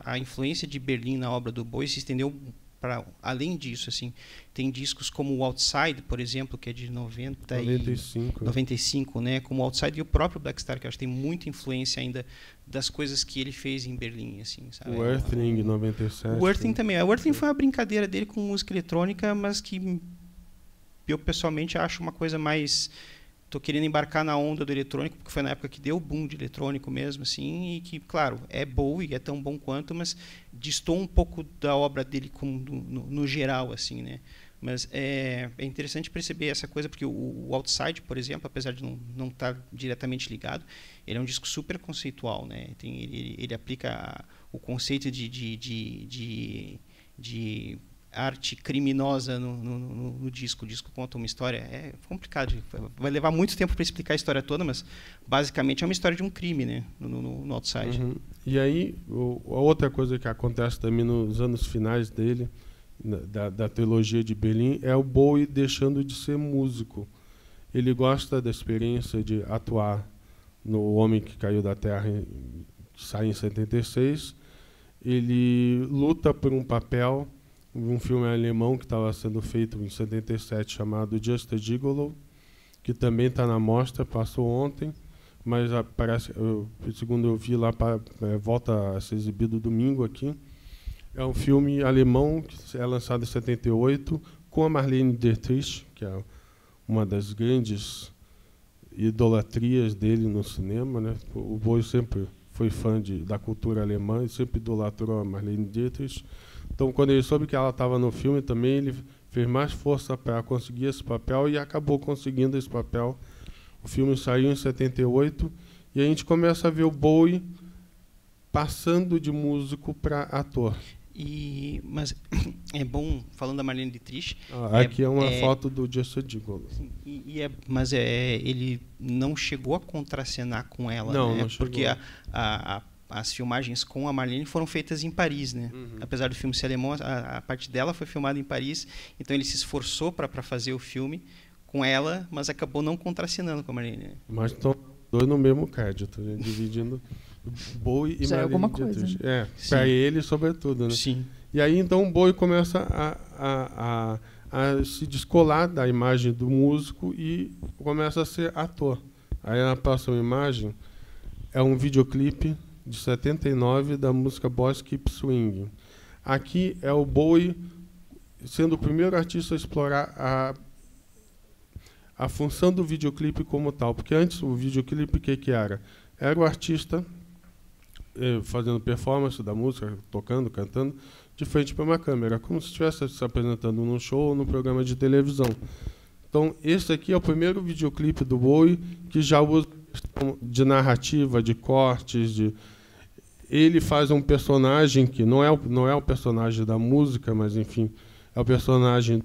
a influência de Berlim na obra do Bowie se estendeu para além disso, assim. Tem discos como o Outside, por exemplo, que é de 95, né? Como o Outside e o próprio Black Star, que eu acho que tem muita influência ainda das coisas que ele fez em Berlim, assim, sabe? O Earthling, 97. O Earthling também. O Earthling foi uma brincadeira dele com música eletrônica, mas que eu pessoalmente acho uma coisa mais... Estou querendo embarcar na onda do eletrônico, porque foi na época que deu o boom de eletrônico mesmo, assim, e que, claro, é Bowie, é tão bom quanto, mas distou um pouco da obra dele no geral, assim, né? Mas é interessante perceber essa coisa, porque o Outside, por exemplo, apesar de não estar diretamente ligado, ele é um disco super conceitual, né? Ele aplica o conceito de arte criminosa no disco. O disco conta uma história, é complicado, vai levar muito tempo para explicar a história toda, mas basicamente é uma história de um crime, né, no Outside. Uhum. E aí, a outra coisa que acontece também nos anos finais dele, da trilogia de Berlim, é o Bowie deixando de ser músico. Ele gosta da experiência de atuar no Homem que Caiu da Terra, que sai em 76. Ele luta por um papel, um filme alemão que estava sendo feito em 77, chamado Just a Gigolo, que também está na mostra, passou ontem, mas parece, segundo eu vi lá, volta a ser exibido domingo aqui. É um filme alemão que é lançado em 78, com a Marlene Dietrich, que é uma das grandes idolatrias dele no cinema, né? O Bowie sempre foi fã da cultura alemã e sempre idolatrou a Marlene Dietrich. Então, quando ele soube que ela estava no filme também, ele fez mais força para conseguir esse papel e acabou conseguindo esse papel. O filme saiu em 78 e a gente começa a ver o Bowie passando de músico para ator. Mas é bom, falando da Marlene Dietrich... Aqui é uma foto do Just a Gigolo. Mas ele não chegou a contracenar com ela, não, né? Não chegou. Porque as filmagens com a Marlene foram feitas em Paris, né? Uhum. Apesar do filme ser alemão, a parte dela foi filmada em Paris, então ele se esforçou para fazer o filme com ela, mas acabou não contracenando com a Marlene. Né? Mas estão dois no mesmo crédito, né? Dividindo Bowie e já Marlene. É alguma coisa. Né? Para ele, sobretudo. Né? Sim. E aí, então, o Bowie começa a se descolar da imagem do músico e começa a ser ator. Aí, a próxima imagem é um videoclipe de 79 da música Boys Keep Swinging. Aqui é o Bowie sendo o primeiro artista a explorar a função do videoclipe como tal, porque antes o videoclipe o que era? Era o artista fazendo performance da música, tocando, cantando, de frente para uma câmera, como se estivesse se apresentando num show ou num programa de televisão. Então, esse aqui é o primeiro videoclipe do Bowie que já usa de narrativa, de cortes, ele faz um personagem que não é o personagem da música, mas enfim, é o personagem.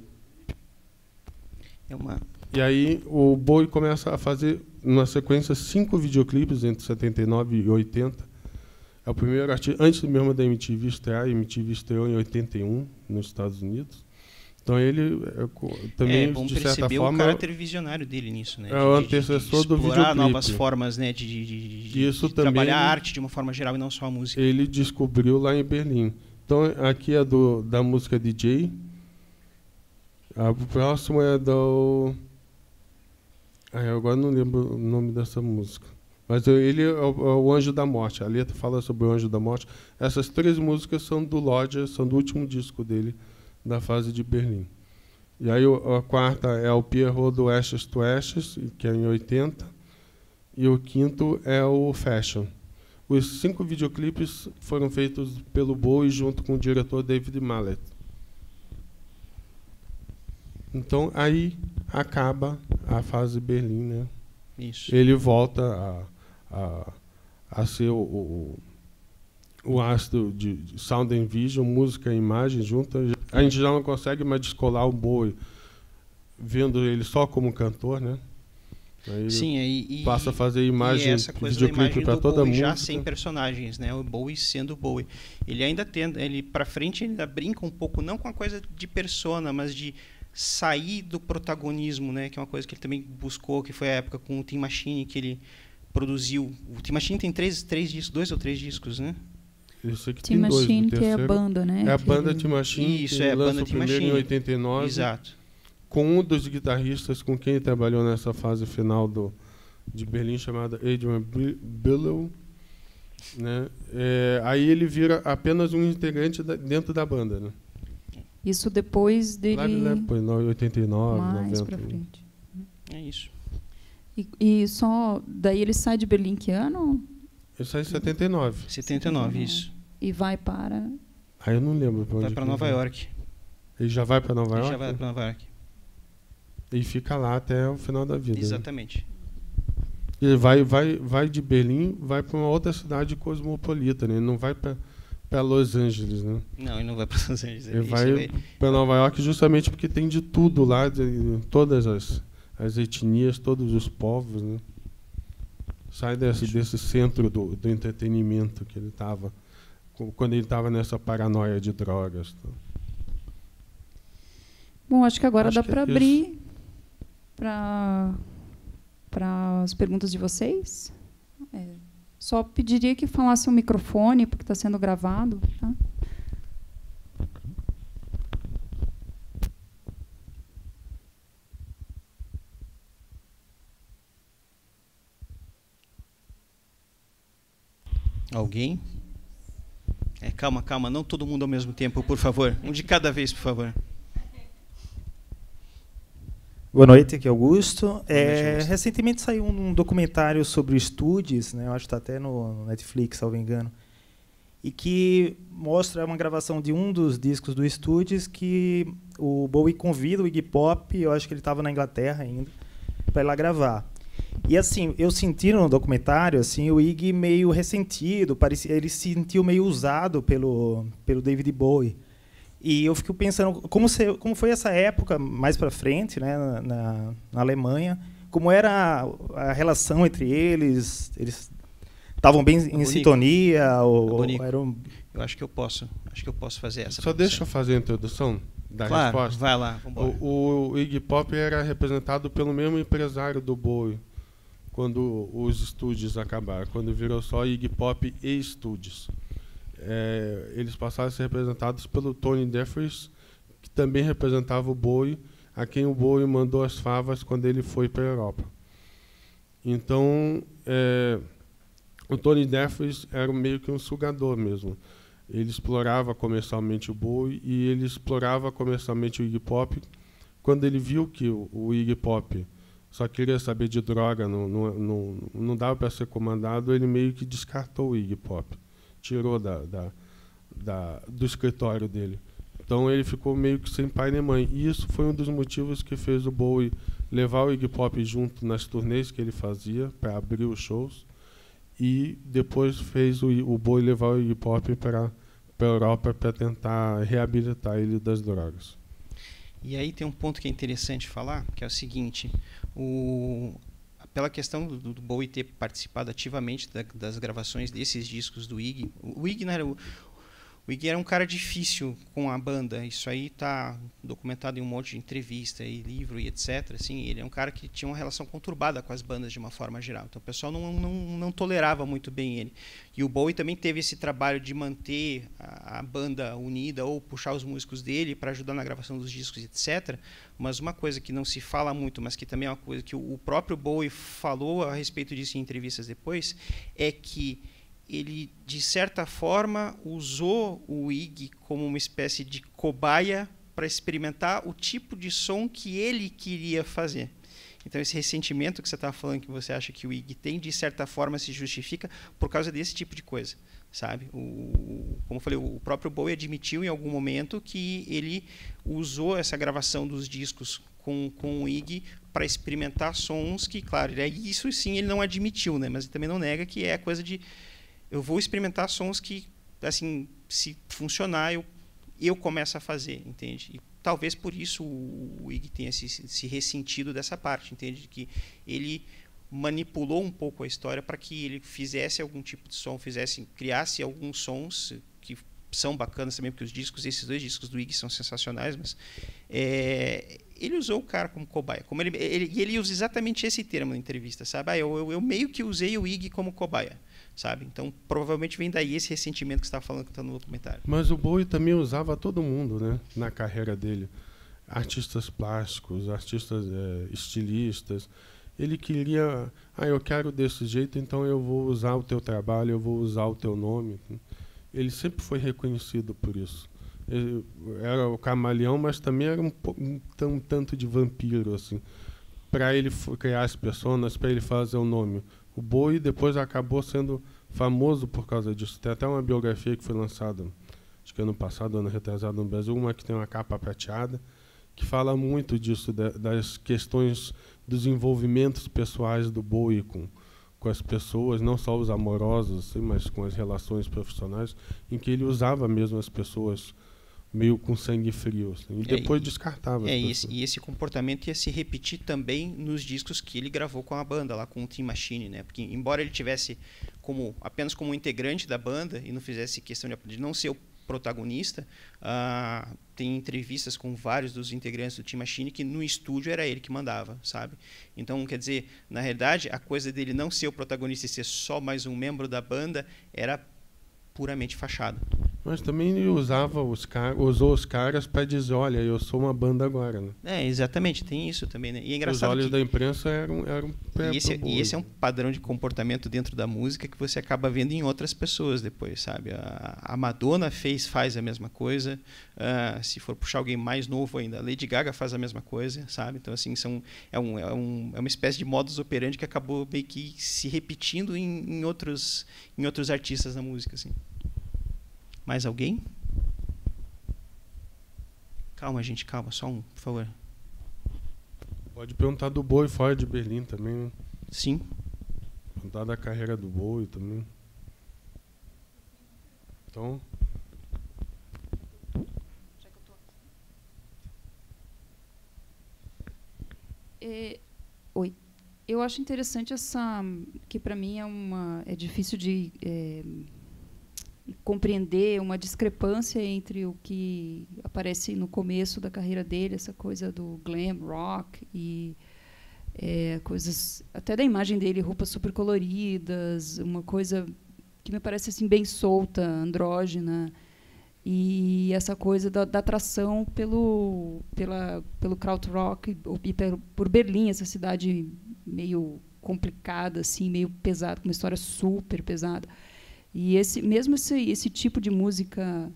E aí o Bowie começa a fazer, na sequência, 5 videoclipes entre 79 e 80. É o primeiro artista, antes mesmo da MTV estrear, a MTV estreou em 81 nos Estados Unidos. Então ele também, bom de certa perceber forma, o caráter visionário dele nisso, né? É o antecessor do videoclipe. Explorar novas formas, né, de trabalhar a arte de uma forma geral e não só a música. Ele descobriu lá em Berlim. Então aqui é da música DJ. O próximo é do... eu agora não lembro o nome dessa música. Mas ele é o Anjo da Morte. A letra fala sobre o Anjo da Morte. Essas 3 músicas são do Lodger, são do último disco dele, da fase de Berlim. E aí a quarta é o Pierrot do Ashes to Ashes, que é em 80. E o quinto é o Fashion. Os 5 videoclipes foram feitos pelo Bowie junto com o diretor David Mallet. Então aí acaba a fase Berlim, né? Isso. Ele volta a ser o astro de Sound and Vision, música e imagem juntas. A gente já não consegue mais descolar o Bowie vendo ele só como cantor, né? Aí sim, passa a fazer imagem, essa coisa da imagem para do toda Bowie música. já sem personagens, né? O Bowie sendo o Bowie. Ele ainda tenta, ele para frente ele ainda brinca um pouco, não com a coisa de persona, mas de sair do protagonismo, né? Que é uma coisa que ele também buscou, que foi a época com o Tin Machine que ele produziu. O Tin Machine tem três discos, 2 ou 3 discos, né? Eu sei que Tin tem dois. Machine, O que é a terceiro banda, né? é a banda Tin Machine, Isso, que é a lança banda o Tin primeiro Machine. em 89. Exato. Com um dos guitarristas com quem ele trabalhou nessa fase final de Berlim, chamado Adrian Belew, né? Aí ele vira apenas um integrante dentro da banda, né? Isso depois dele... Lá depois, em 89, mais 90. pra frente. É isso. E só... Daí ele sai de Berlim que ano? Ele sai em 79. 79, isso. E vai para... Aí eu não lembro pra onde Vai para que Nova ele York. Ele já vai para Nova Ele York? já vai para Nova York. E fica lá até o final da vida. Exatamente. Né? Ele vai de Berlim, vai para uma outra cidade cosmopolita, né? Ele não vai para Los Angeles, né? Não, ele não vai para Los Angeles. Ele vai para Nova York justamente porque tem de tudo lá, de todas as etnias, todos os povos, né? Sai desse centro do entretenimento que ele estava, quando ele estava nessa paranoia de drogas. Tá? Bom, acho que agora dá para é abrir para as perguntas de vocês. Só pediria que falasse o microfone, porque está sendo gravado. Tá? Alguém? Calma, não todo mundo ao mesmo tempo, por favor. Um de cada vez, por favor. Boa noite, aqui é Augusto. Augusto. Recentemente saiu um documentário sobre estúdios, né? Eu acho que está até no Netflix, salvo engano, e que mostra uma gravação de um dos discos do Estúdios que o Bowie convida o Iggy Pop, eu acho que ele estava na Inglaterra ainda, para ir lá gravar. E assim, eu senti no documentário assim, o Iggy meio ressentido, ele se sentiu meio usado pelo David Bowie. E eu fico pensando como foi essa época mais para frente, né, na Alemanha, como era a relação entre eles estavam bem em sintonia ou eram... Eu acho que eu posso fazer essa. Só deixa eu fazer a introdução da resposta. Vai lá, vamos o Iggy Pop era representado pelo mesmo empresário do Bowie quando os estúdios acabaram, quando virou só Iggy Pop e Estúdios. Eles passaram a ser representados pelo Tony Jeffries, que também representava o Bowie, a quem o Bowie mandou as favas quando ele foi para a Europa. Então, o Tony Jeffries era meio que um sugador mesmo. Ele explorava comercialmente o Bowie e ele explorava comercialmente o Iggy Pop. Quando ele viu que o Iggy Pop só queria saber de droga, não dava para ser comandado, ele meio que descartou o Iggy Pop. Tirou do escritório dele. Então ele ficou meio que sem pai nem mãe. E isso foi um dos motivos que fez o Bowie levar o Iggy Pop junto nas turnês que ele fazia para abrir os shows. E depois fez o Bowie levar o Iggy Pop para a Europa para tentar reabilitar ele das drogas. E aí tem um ponto que é interessante falar, que é o seguinte: pela questão do Bowie ter participado ativamente das gravações desses discos do Iggy, o Iggy era um cara difícil com a banda. Isso aí está documentado em um monte de entrevista e livro e etc. Assim, ele é um cara que tinha uma relação conturbada com as bandas de uma forma geral. Então o pessoal não tolerava muito bem ele. E o Bowie também teve esse trabalho de manter a banda unida ou puxar os músicos dele para ajudar na gravação dos discos, etc. Mas uma coisa que não se fala muito, mas que também é uma coisa que o próprio Bowie falou a respeito disso em entrevistas depois, é que ele, de certa forma, usou o Iggy como uma espécie de cobaia para experimentar o tipo de som que ele queria fazer. Então, esse ressentimento que você estava falando, que você acha que o Iggy tem, de certa forma, se justifica por causa desse tipo de coisa, sabe? Como eu falei, o próprio Bowie admitiu em algum momento que ele usou essa gravação dos discos com o Iggy para experimentar sons que, claro, isso sim ele não admitiu, né? Mas ele também não nega que é coisa de... Eu vou experimentar sons que, assim, se funcionar, eu começo a fazer, entende? E talvez por isso o Ig tenha se ressentido dessa parte, entende? Que ele manipulou um pouco a história para que ele fizesse algum tipo de som, criasse alguns sons que são bacanas também, porque esses 2 discos do Ig são sensacionais, mas ele usou o cara como cobaia. E ele usa exatamente esse termo na entrevista, sabe? Eu meio que usei o Ig como cobaia, sabe? Então, provavelmente vem daí esse ressentimento que você estava falando que está no documentário. Mas o Bowie também usava todo mundo, né, na carreira dele. Artistas plásticos, artistas estilistas. Ele queria, eu quero desse jeito, então eu vou usar o teu trabalho, eu vou usar o teu nome. Ele sempre foi reconhecido por isso. Ele era o camaleão, mas também era um tanto de vampiro, assim. Para ele criar as personas, para ele fazer o nome. O Bowie depois acabou sendo famoso por causa disso. Tem até uma biografia que foi lançada, acho que ano passado, ano retrasado no Brasil, uma que tem uma capa prateada, que fala muito disso, das questões dos envolvimentos pessoais do Bowie com as pessoas, não só os amorosos, assim, mas com as relações profissionais, em que ele usava mesmo as pessoas meio com sangue frio, assim, e depois descartava. E esse comportamento ia se repetir também nos discos que ele gravou com a banda, lá com o Tin Machine, né? Porque embora ele tivesse apenas como integrante da banda e não fizesse questão de não ser o protagonista, tem entrevistas com vários dos integrantes do Tin Machine que no estúdio era ele que mandava, sabe? Então, quer dizer, na realidade, a coisa dele não ser o protagonista e ser só mais um membro da banda era puramente fachada. Mas também ele usou os caras para dizer, olha, eu sou uma banda agora, né? Exatamente, tem isso também, né? E é engraçado os olhos da imprensa eram pé e esse é um padrão de comportamento dentro da música que você acaba vendo em outras pessoas depois, sabe? A Madonna faz a mesma coisa, se for puxar alguém mais novo ainda, a Lady Gaga faz a mesma coisa, sabe? Então, assim, é uma espécie de modus operandi que acabou meio que se repetindo em outros artistas da música, assim. Mais alguém? Calma, gente, calma. Só por favor. Pode perguntar do Bowie fora de Berlim também, né? Sim. Perguntar da carreira do Bowie também. Então... Oi. Eu acho interessante que para mim é difícil de compreender uma discrepância entre o que aparece no começo da carreira dele, essa coisa do glam rock e coisas até da imagem dele, roupas super coloridas, uma coisa que me parece assim bem solta, andrógina, e essa coisa da atração pelo krautrock e por Berlim, essa cidade meio complicada, assim, meio pesada, com uma história super pesada. E esse tipo de música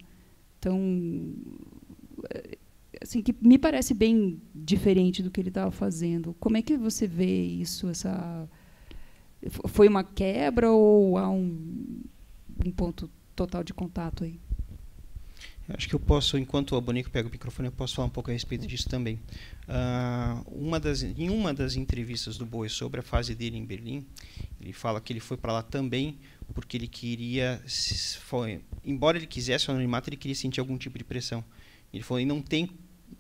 tão assim, que me parece bem diferente do que ele estava fazendo. Como é que você vê isso? Foi uma quebra ou há um ponto total de contato aí? Eu acho que eu posso, enquanto o Bonico pega o microfone, eu posso falar um pouco a respeito disso também. Em uma das entrevistas do Bowie sobre a fase dele em Berlim, ele fala que ele foi para lá também porque ele queria, embora ele quisesse o anonimato, ele queria sentir algum tipo de pressão. Ele falou, e não tem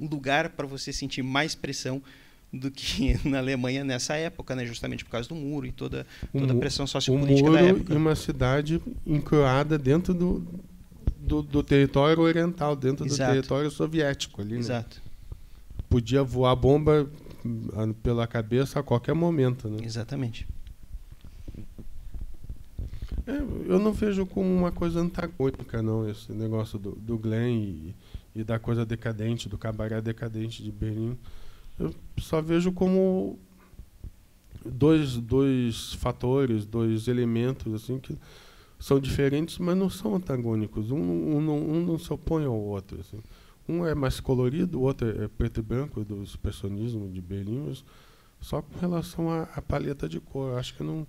lugar para você sentir mais pressão do que na Alemanha nessa época, né? Justamente por causa do muro e toda a pressão sociopolítica da época. Em uma cidade encruada dentro do território oriental, dentro do território soviético ali, né? Exato. Podia voar bomba pela cabeça a qualquer momento, né? Exatamente. Eu não vejo como uma coisa antagônica, não, esse negócio do glam e da coisa decadente, do cabaré decadente de Berlim. Eu só vejo como dois fatores, dois elementos assim que são diferentes, mas não são antagônicos. Um não se opõe ao outro. Assim. Um é mais colorido, o outro é preto e branco, do expressionismo de Berlim, mas só com relação à paleta de cor. Acho que não...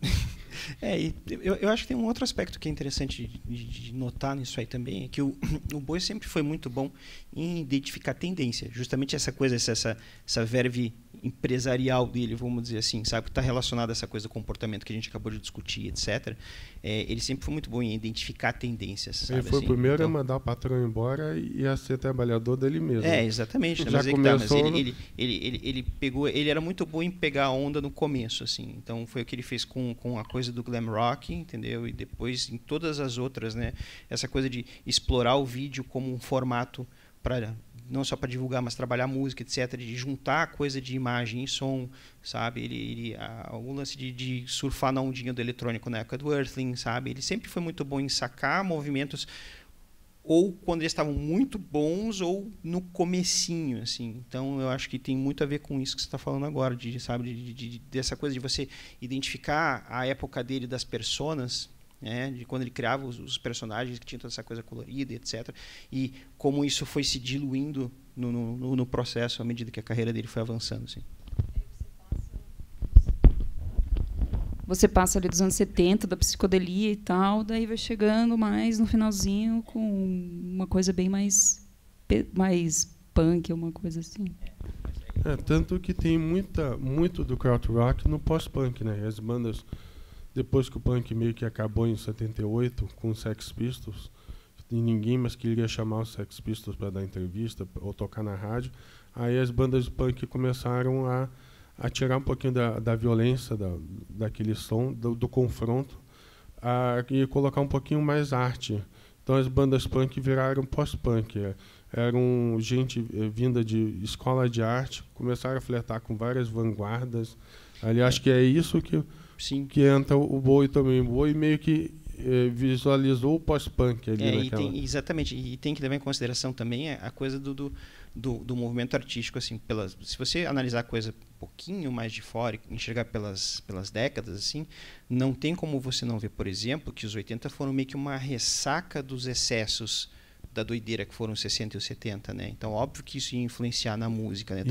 eu acho que tem um outro aspecto que é interessante de notar nisso aí também, é que o Bowie sempre foi muito bom em identificar tendência. Justamente essa coisa, essa verve empresarial dele, vamos dizer assim, sabe, que está relacionado a essa coisa do comportamento que a gente acabou de discutir, etc. Ele sempre foi muito bom em identificar tendências. Sabe, ele foi assim? o primeiro então, a mandar o patrão embora e a ser trabalhador dele mesmo. Exatamente. Já começou... ele pegou, ele era muito bom em pegar a onda no começo, assim. Então foi o que ele fez com a coisa do glam rock, entendeu? E depois em todas as outras, né? Essa coisa de explorar o vídeo como um formato para não só para divulgar, mas trabalhar música, etc., de juntar a coisa de imagem e som, sabe? O lance de surfar na ondinha do eletrônico na época do Earthling, sabe? Ele sempre foi muito bom em sacar movimentos, ou quando eles estavam muito bons, ou no comecinho, assim. Então, eu acho que tem muito a ver com isso que você está falando agora, dessa coisa de você identificar a época dele das personas, né, de quando ele criava os personagens que tinham toda essa coisa colorida, etc. E como isso foi se diluindo no processo à medida que a carreira dele foi avançando. Assim. Você passa ali dos anos 70, da psicodelia e tal, daí vai chegando mais no finalzinho com uma coisa bem mais punk, uma coisa assim. Tanto que tem muito do krautrock no pós-punk, né? As bandas... Depois que o punk meio que acabou em 78 com os Sex Pistols, e ninguém mais queria chamar os Sex Pistols para dar entrevista ou tocar na rádio, aí as bandas de punk começaram a tirar um pouquinho da violência, daquele som, do confronto, e colocar um pouquinho mais arte. Então as bandas punk viraram pós-punk. Eram gente vinda de escola de arte, começaram a flertar com várias vanguardas. Ali acho que é isso que... Sim. Que entra o Bowie também. O Bowie meio que visualizou o pós-punk ali naquela... Exatamente. E tem que levar em consideração também a coisa do movimento artístico. Assim, se você analisar a coisa um pouquinho mais de fora e enxergar pelas décadas, assim, não tem como você não ver, por exemplo, que os 80 foram meio que uma ressaca dos excessos da doideira que foram os 60 e os 70, né? Então, óbvio que isso ia influenciar na música, né?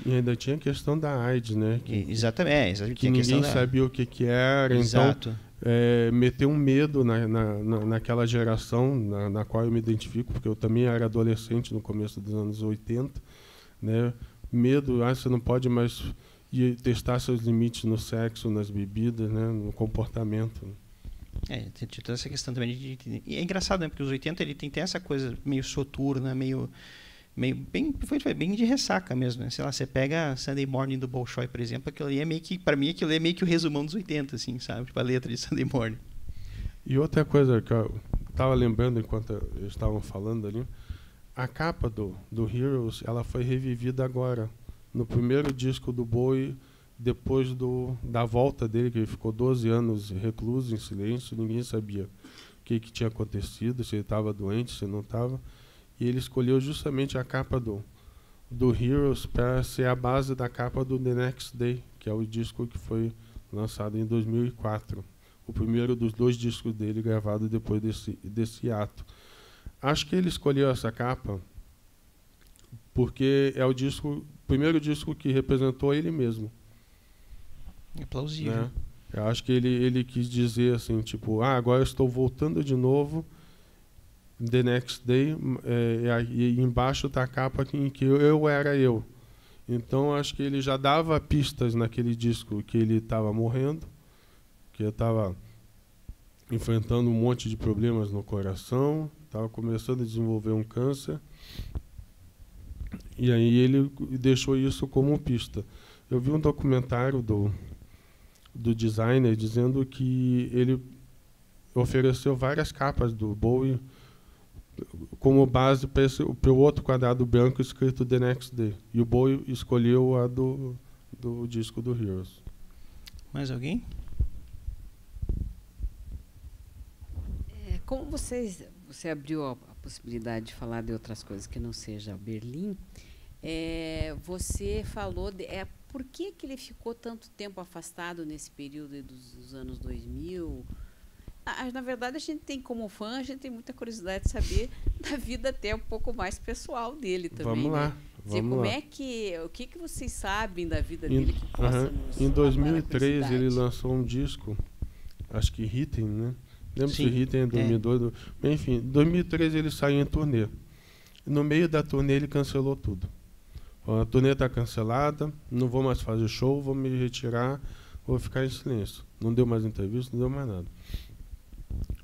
E ainda tinha a questão da AIDS, né? Exatamente. Que ninguém sabia o que era. Exato. Então, meteu um medo naquela geração na qual eu me identifico, porque eu também era adolescente no começo dos anos 80, né? Medo, você não pode mais testar seus limites no sexo, nas bebidas, né? No comportamento. Tem toda essa questão também e é engraçado, né? Porque os 80 ele tem essa coisa meio soturna, meio foi bem de ressaca mesmo, né? Sei lá, você pega Sunday Morning do Bolshoi, por exemplo, aquilo ali é meio que, para mim, aquilo é meio que o resumão dos 80, assim, sabe? Tipo a letra de Sunday Morning. E outra coisa que eu estava lembrando enquanto eles estavam falando ali, a capa do Heroes, ela foi revivida agora, no primeiro disco do Bowie, depois da volta dele, que ele ficou 12 anos recluso, em silêncio, ninguém sabia o que tinha acontecido, se ele estava doente, se não estava. E ele escolheu justamente a capa do Heroes para ser a base da capa do The Next Day, que é o disco que foi lançado em 2004. O primeiro dos 2 discos dele gravado depois desse ato. Acho que ele escolheu essa capa porque é o primeiro disco que representou ele mesmo. É plausível. Né? Eu acho que ele quis dizer assim, tipo, agora eu estou voltando de novo, The Next Day, e embaixo está a capa em que eu era eu. Então, acho que ele já dava pistas naquele disco que ele estava morrendo, que ele estava enfrentando um monte de problemas no coração, estava começando a desenvolver um câncer, e aí ele deixou isso como pista. Eu vi um documentário do designer dizendo que ele ofereceu várias capas do Bowie como base para o outro quadrado branco escrito The Next Day. E o Bowie escolheu a do disco do Heroes. Mais alguém? Como você abriu a possibilidade de falar de outras coisas que não seja Berlim, você falou por que ele ficou tanto tempo afastado nesse período dos anos 2000? Na verdade, a gente tem, como fã, a gente tem muita curiosidade de saber da vida até um pouco mais pessoal dele também. Vamos lá. Né? O que vocês sabem da vida dele que possa nos Em 2003, falar ele lançou um disco, acho que Hitten, né? Lembro se Hitten em 2002. Enfim, em 2003 ele saiu em turnê. No meio da turnê ele cancelou tudo. A turnê está cancelada, não vou mais fazer show, vou me retirar, vou ficar em silêncio. Não deu mais entrevista, não deu mais nada.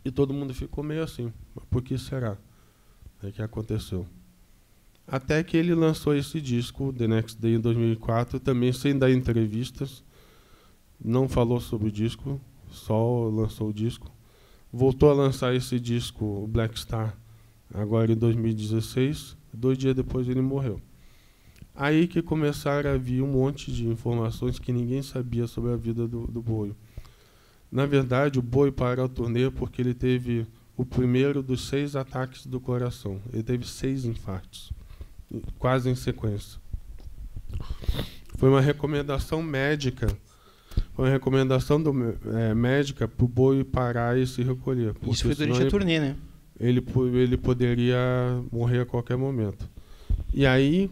E todo mundo ficou meio assim, mas por que será que aconteceu? Até que ele lançou esse disco, The Next Day, em 2004, também sem dar entrevistas, não falou sobre o disco, só lançou o disco. Voltou a lançar esse disco, Black Star, agora em 2016, 2 dias depois ele morreu. Aí que começaram a vir um monte de informações que ninguém sabia sobre a vida do Bowie. Na verdade, o Bowie parou a turnê porque ele teve o primeiro dos 6 ataques do coração. Ele teve 6 infartos, quase em sequência. Foi uma recomendação médica, médica para o Bowie parar e se recolher. Isso foi durante a turnê, né? Ele poderia morrer a qualquer momento. E aí,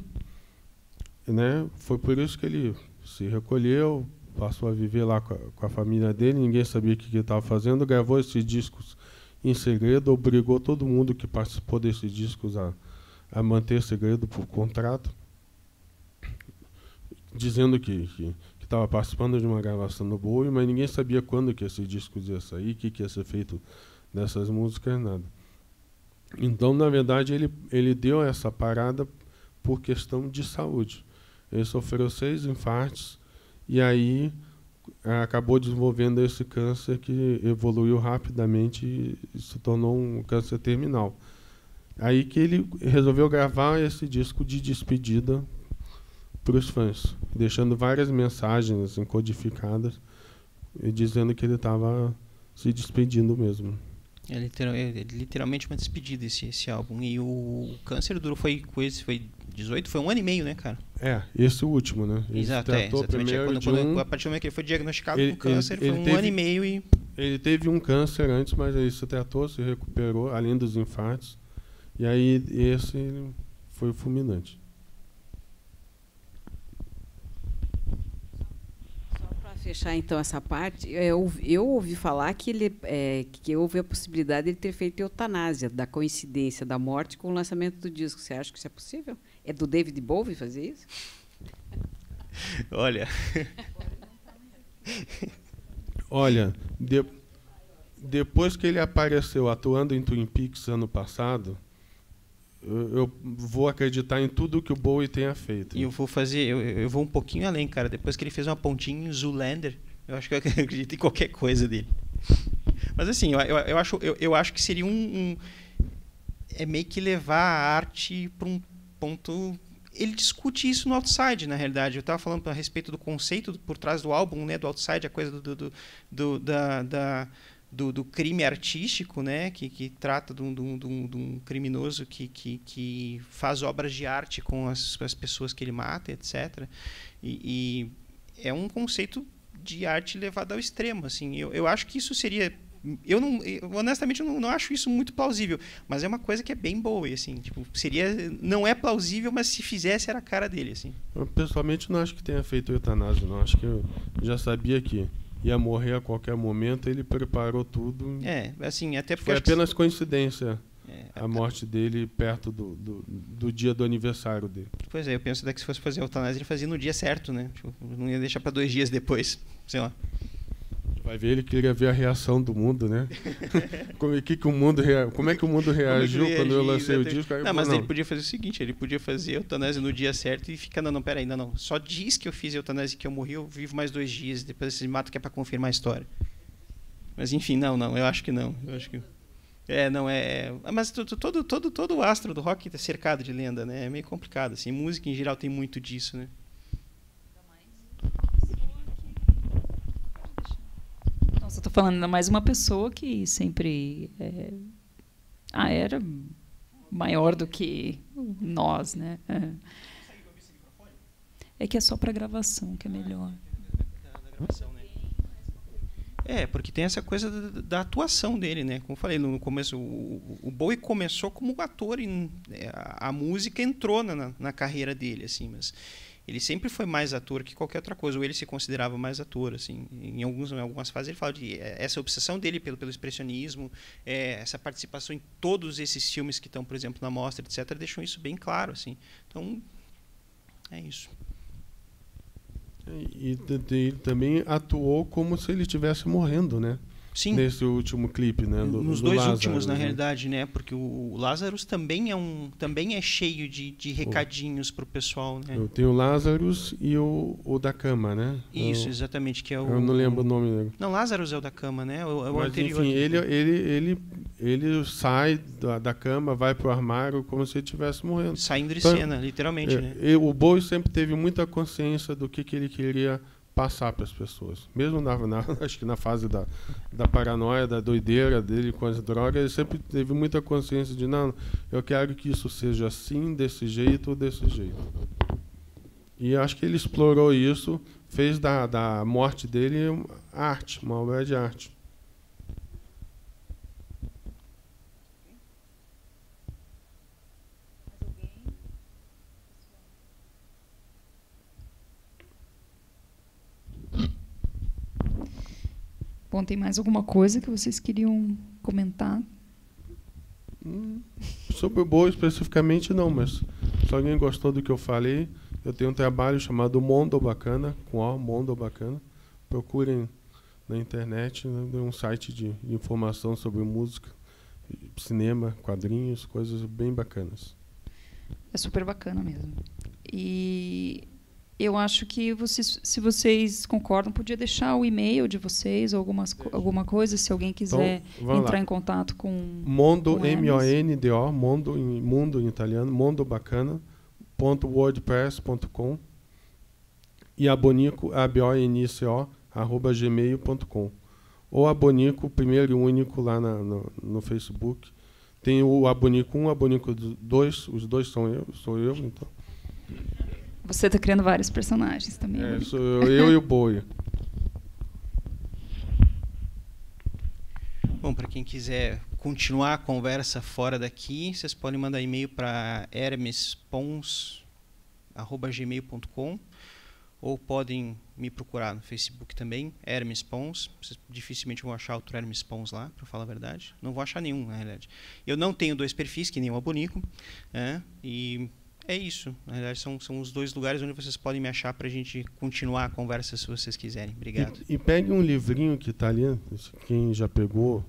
né, foi por isso que ele se recolheu, passou a viver lá com a família dele, ninguém sabia o que ele estava fazendo, gravou esses discos em segredo, obrigou todo mundo que participou desses discos a manter segredo por contrato, dizendo que estava participando de uma gravação no Bowie, mas ninguém sabia quando que esses discos ia sair, o que ia ser feito nessas músicas, nada. Então, na verdade, ele deu essa parada por questão de saúde. Ele sofreu 6 infartos e aí acabou desenvolvendo esse câncer que evoluiu rapidamente e se tornou um câncer terminal. Aí que ele resolveu gravar esse disco de despedida para os fãs, deixando várias mensagens assim, codificadas e dizendo que ele estava se despedindo mesmo. É literalmente uma despedida esse álbum. E o câncer durou, foi 18, foi 1 ano e meio, né, cara? Esse último, né? Exato, exatamente. A partir do momento que ele foi diagnosticado com câncer, foi 1 ano e meio e... Ele teve um câncer antes, mas ele se tratou, se recuperou, além dos infartos. E aí esse foi o fulminante. Fechar então essa parte, eu ouvi falar que que houve a possibilidade de ele ter feito eutanásia, da coincidência da morte com o lançamento do disco. Você acha que isso é possível? É do David Bowie fazer isso? Olha, depois que ele apareceu atuando em Twin Peaks ano passado, eu vou acreditar em tudo que o Bowie tenha feito. E eu vou um pouquinho além, cara. Depois que ele fez uma pontinha em Zoolander, eu acho que eu acredito em qualquer coisa dele. Mas assim, eu acho que seria é meio que levar a arte para um ponto... Ele discute isso no Outside, na realidade. Eu estava falando a respeito do conceito por trás do álbum, né, do Outside, a coisa do crime artístico, né, que trata de um criminoso que faz obras de arte com as pessoas que ele mata, etc. E é um conceito de arte levado ao extremo. Assim, eu acho que isso seria... honestamente, eu não acho isso muito plausível, mas é uma coisa que é bem boa. Assim, tipo, não é plausível, mas se fizesse era a cara dele. Assim. Eu, pessoalmente, não acho que tenha feito eutanásia. Não. Acho que eu já sabia que ia morrer a qualquer momento, ele preparou tudo. Assim, até porque... Foi apenas coincidência a morte dele perto do dia do aniversário dele. Pois é, eu penso que se fosse fazer a eutanásia, ele fazia no dia certo, né? Tipo, não ia deixar para 2 dias depois, sei lá. Vai ver, ele queria ver a reação do mundo, né? Como é que o mundo reagiu quando eu lancei o disco? Não, mas ele podia fazer o seguinte, ele podia fazer a eutanásia no dia certo e ficar, não, peraí, não. Só diz que eu fiz a eutanásia e que eu morri, eu vivo mais 2 dias, depois se mata que é para confirmar a história. Mas enfim, não, eu acho que não. Eu acho que... Mas todo o astro do rock está cercado de lenda, né? É meio complicado, assim. Música em geral tem muito disso, né? Nossa, eu tô falando ainda mais uma pessoa que sempre era maior do que nós, né? É que é só para gravação que é melhor. Porque tem essa coisa da atuação dele, né? Como eu falei no começo, o Bowie começou como ator e a música entrou na carreira dele, assim, mas ele sempre foi mais ator que qualquer outra coisa, ou ele se considerava mais ator, assim. Em algumas fases ele fala de essa obsessão dele pelo expressionismo, essa participação em todos esses filmes que estão, por exemplo, na mostra, etc., deixam isso bem claro, assim. Então, É isso. E ele também atuou como se ele estivesse morrendo, né? Sim. Nesse último clipe, né? Nos do dois Lazarus, últimos, na né? realidade, né? Porque o Lazarus também é cheio de recadinhos pro pessoal, né? Eu tenho o Lazarus e o da cama, né? Isso, exatamente, que é o... Eu não lembro o nome dele. Não, Lazarus é o da cama, né? É o Mas, anterior. enfim, ele sai da cama, vai pro armário como se ele estivesse morrendo. Saindo de Então, cena, literalmente, né? O Bowie sempre teve muita consciência do que ele queria passar para as pessoas. Mesmo acho que na fase da paranoia, da doideira dele com as drogas, ele sempre teve muita consciência de, não, eu quero que isso seja assim, desse jeito ou desse jeito. E acho que ele explorou isso, fez da morte dele arte, uma obra de arte. Bom, tem mais alguma coisa que vocês queriam comentar? Sobre o Bowie especificamente não, mas se alguém gostou do que eu falei, eu tenho um trabalho chamado Mondo Bacana, com O, Mondo Bacana. Procurem na internet, né, um site de informação sobre música, cinema, quadrinhos, coisas bem bacanas. É super bacana mesmo. E eu acho que se vocês concordam, podia deixar o e-mail de vocês ou alguma coisa, se alguém quiser então, entrar em contato com Mondo, com M-O-N-D-O, Mundo em italiano, mondobacana.wordpress.com e abonico, A-B-O-N-I-C-O, @gmail.com. Ou Abonico, primeiro e único lá no Facebook. Tem o Abonico 1, Abonico 2, os dois sou eu, então. Você está criando vários personagens também. Sou eu e o Bowie. Bom, para quem quiser continuar a conversa fora daqui, vocês podem mandar e-mail para hermespons@gmail.com ou podem me procurar no Facebook também, Hermes Pons. Vocês dificilmente vão achar outro Hermes Pons lá, para falar a verdade. Não vou achar nenhum, na realidade. Eu não tenho 2 perfis, que nem o Abonico, né? E é isso. Na verdade, são os 2 lugares onde vocês podem me achar para a gente continuar a conversa, se vocês quiserem. Obrigado. E pegue um livrinho que está ali, quem já pegou,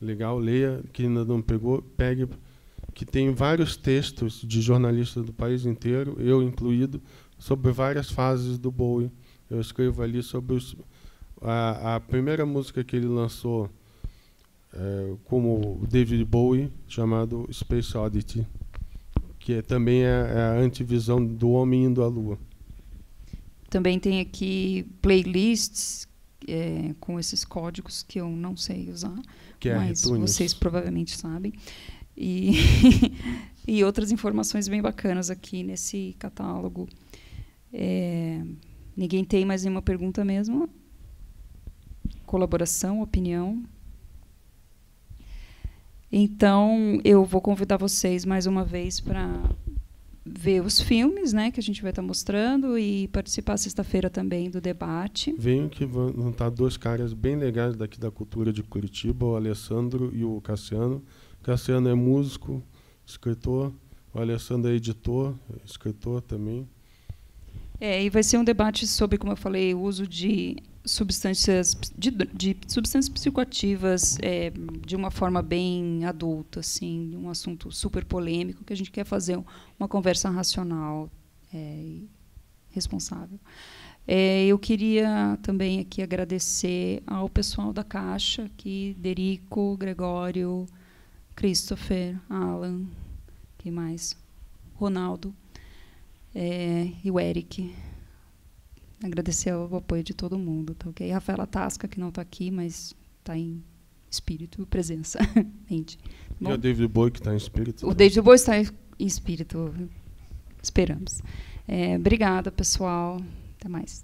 legal, leia. Quem ainda não pegou, pegue, que tem vários textos de jornalistas do país inteiro, eu incluído, sobre várias fases do Bowie. Eu escrevo ali sobre a primeira música que ele lançou como David Bowie, chamado Space Oddity, que também é a antivisão do homem indo à Lua. Também tem aqui playlists com esses códigos que eu não sei usar, mas vocês provavelmente sabem. E outras informações bem bacanas aqui nesse catálogo. Ninguém tem mais nenhuma pergunta mesmo? Colaboração, opinião? Então, eu vou convidar vocês mais uma vez para ver os filmes, né, que a gente vai estar mostrando e participar sexta-feira também do debate. Venham que vão estar 2 caras bem legais daqui da cultura de Curitiba, o Alessandro e o Cassiano. O Cassiano é músico, escritor, o Alessandro é editor, escritor também. E vai ser um debate sobre, como eu falei, o uso de substâncias psicoativas de uma forma bem adulta, assim, um assunto super polêmico que a gente quer fazer uma conversa racional e responsável. Eu queria também aqui agradecer ao pessoal da Caixa, aqui, Derico, Gregório, Christopher, Alan, quem mais? Ronaldo. E o Eric. Agradecer o apoio de todo mundo, tá ok? Rafaela Tasca, que não está aqui, mas está em espírito, presença. E o David Bowie, que está em espírito. O David Bowie está em espírito. Esperamos. Obrigada, pessoal. Até mais.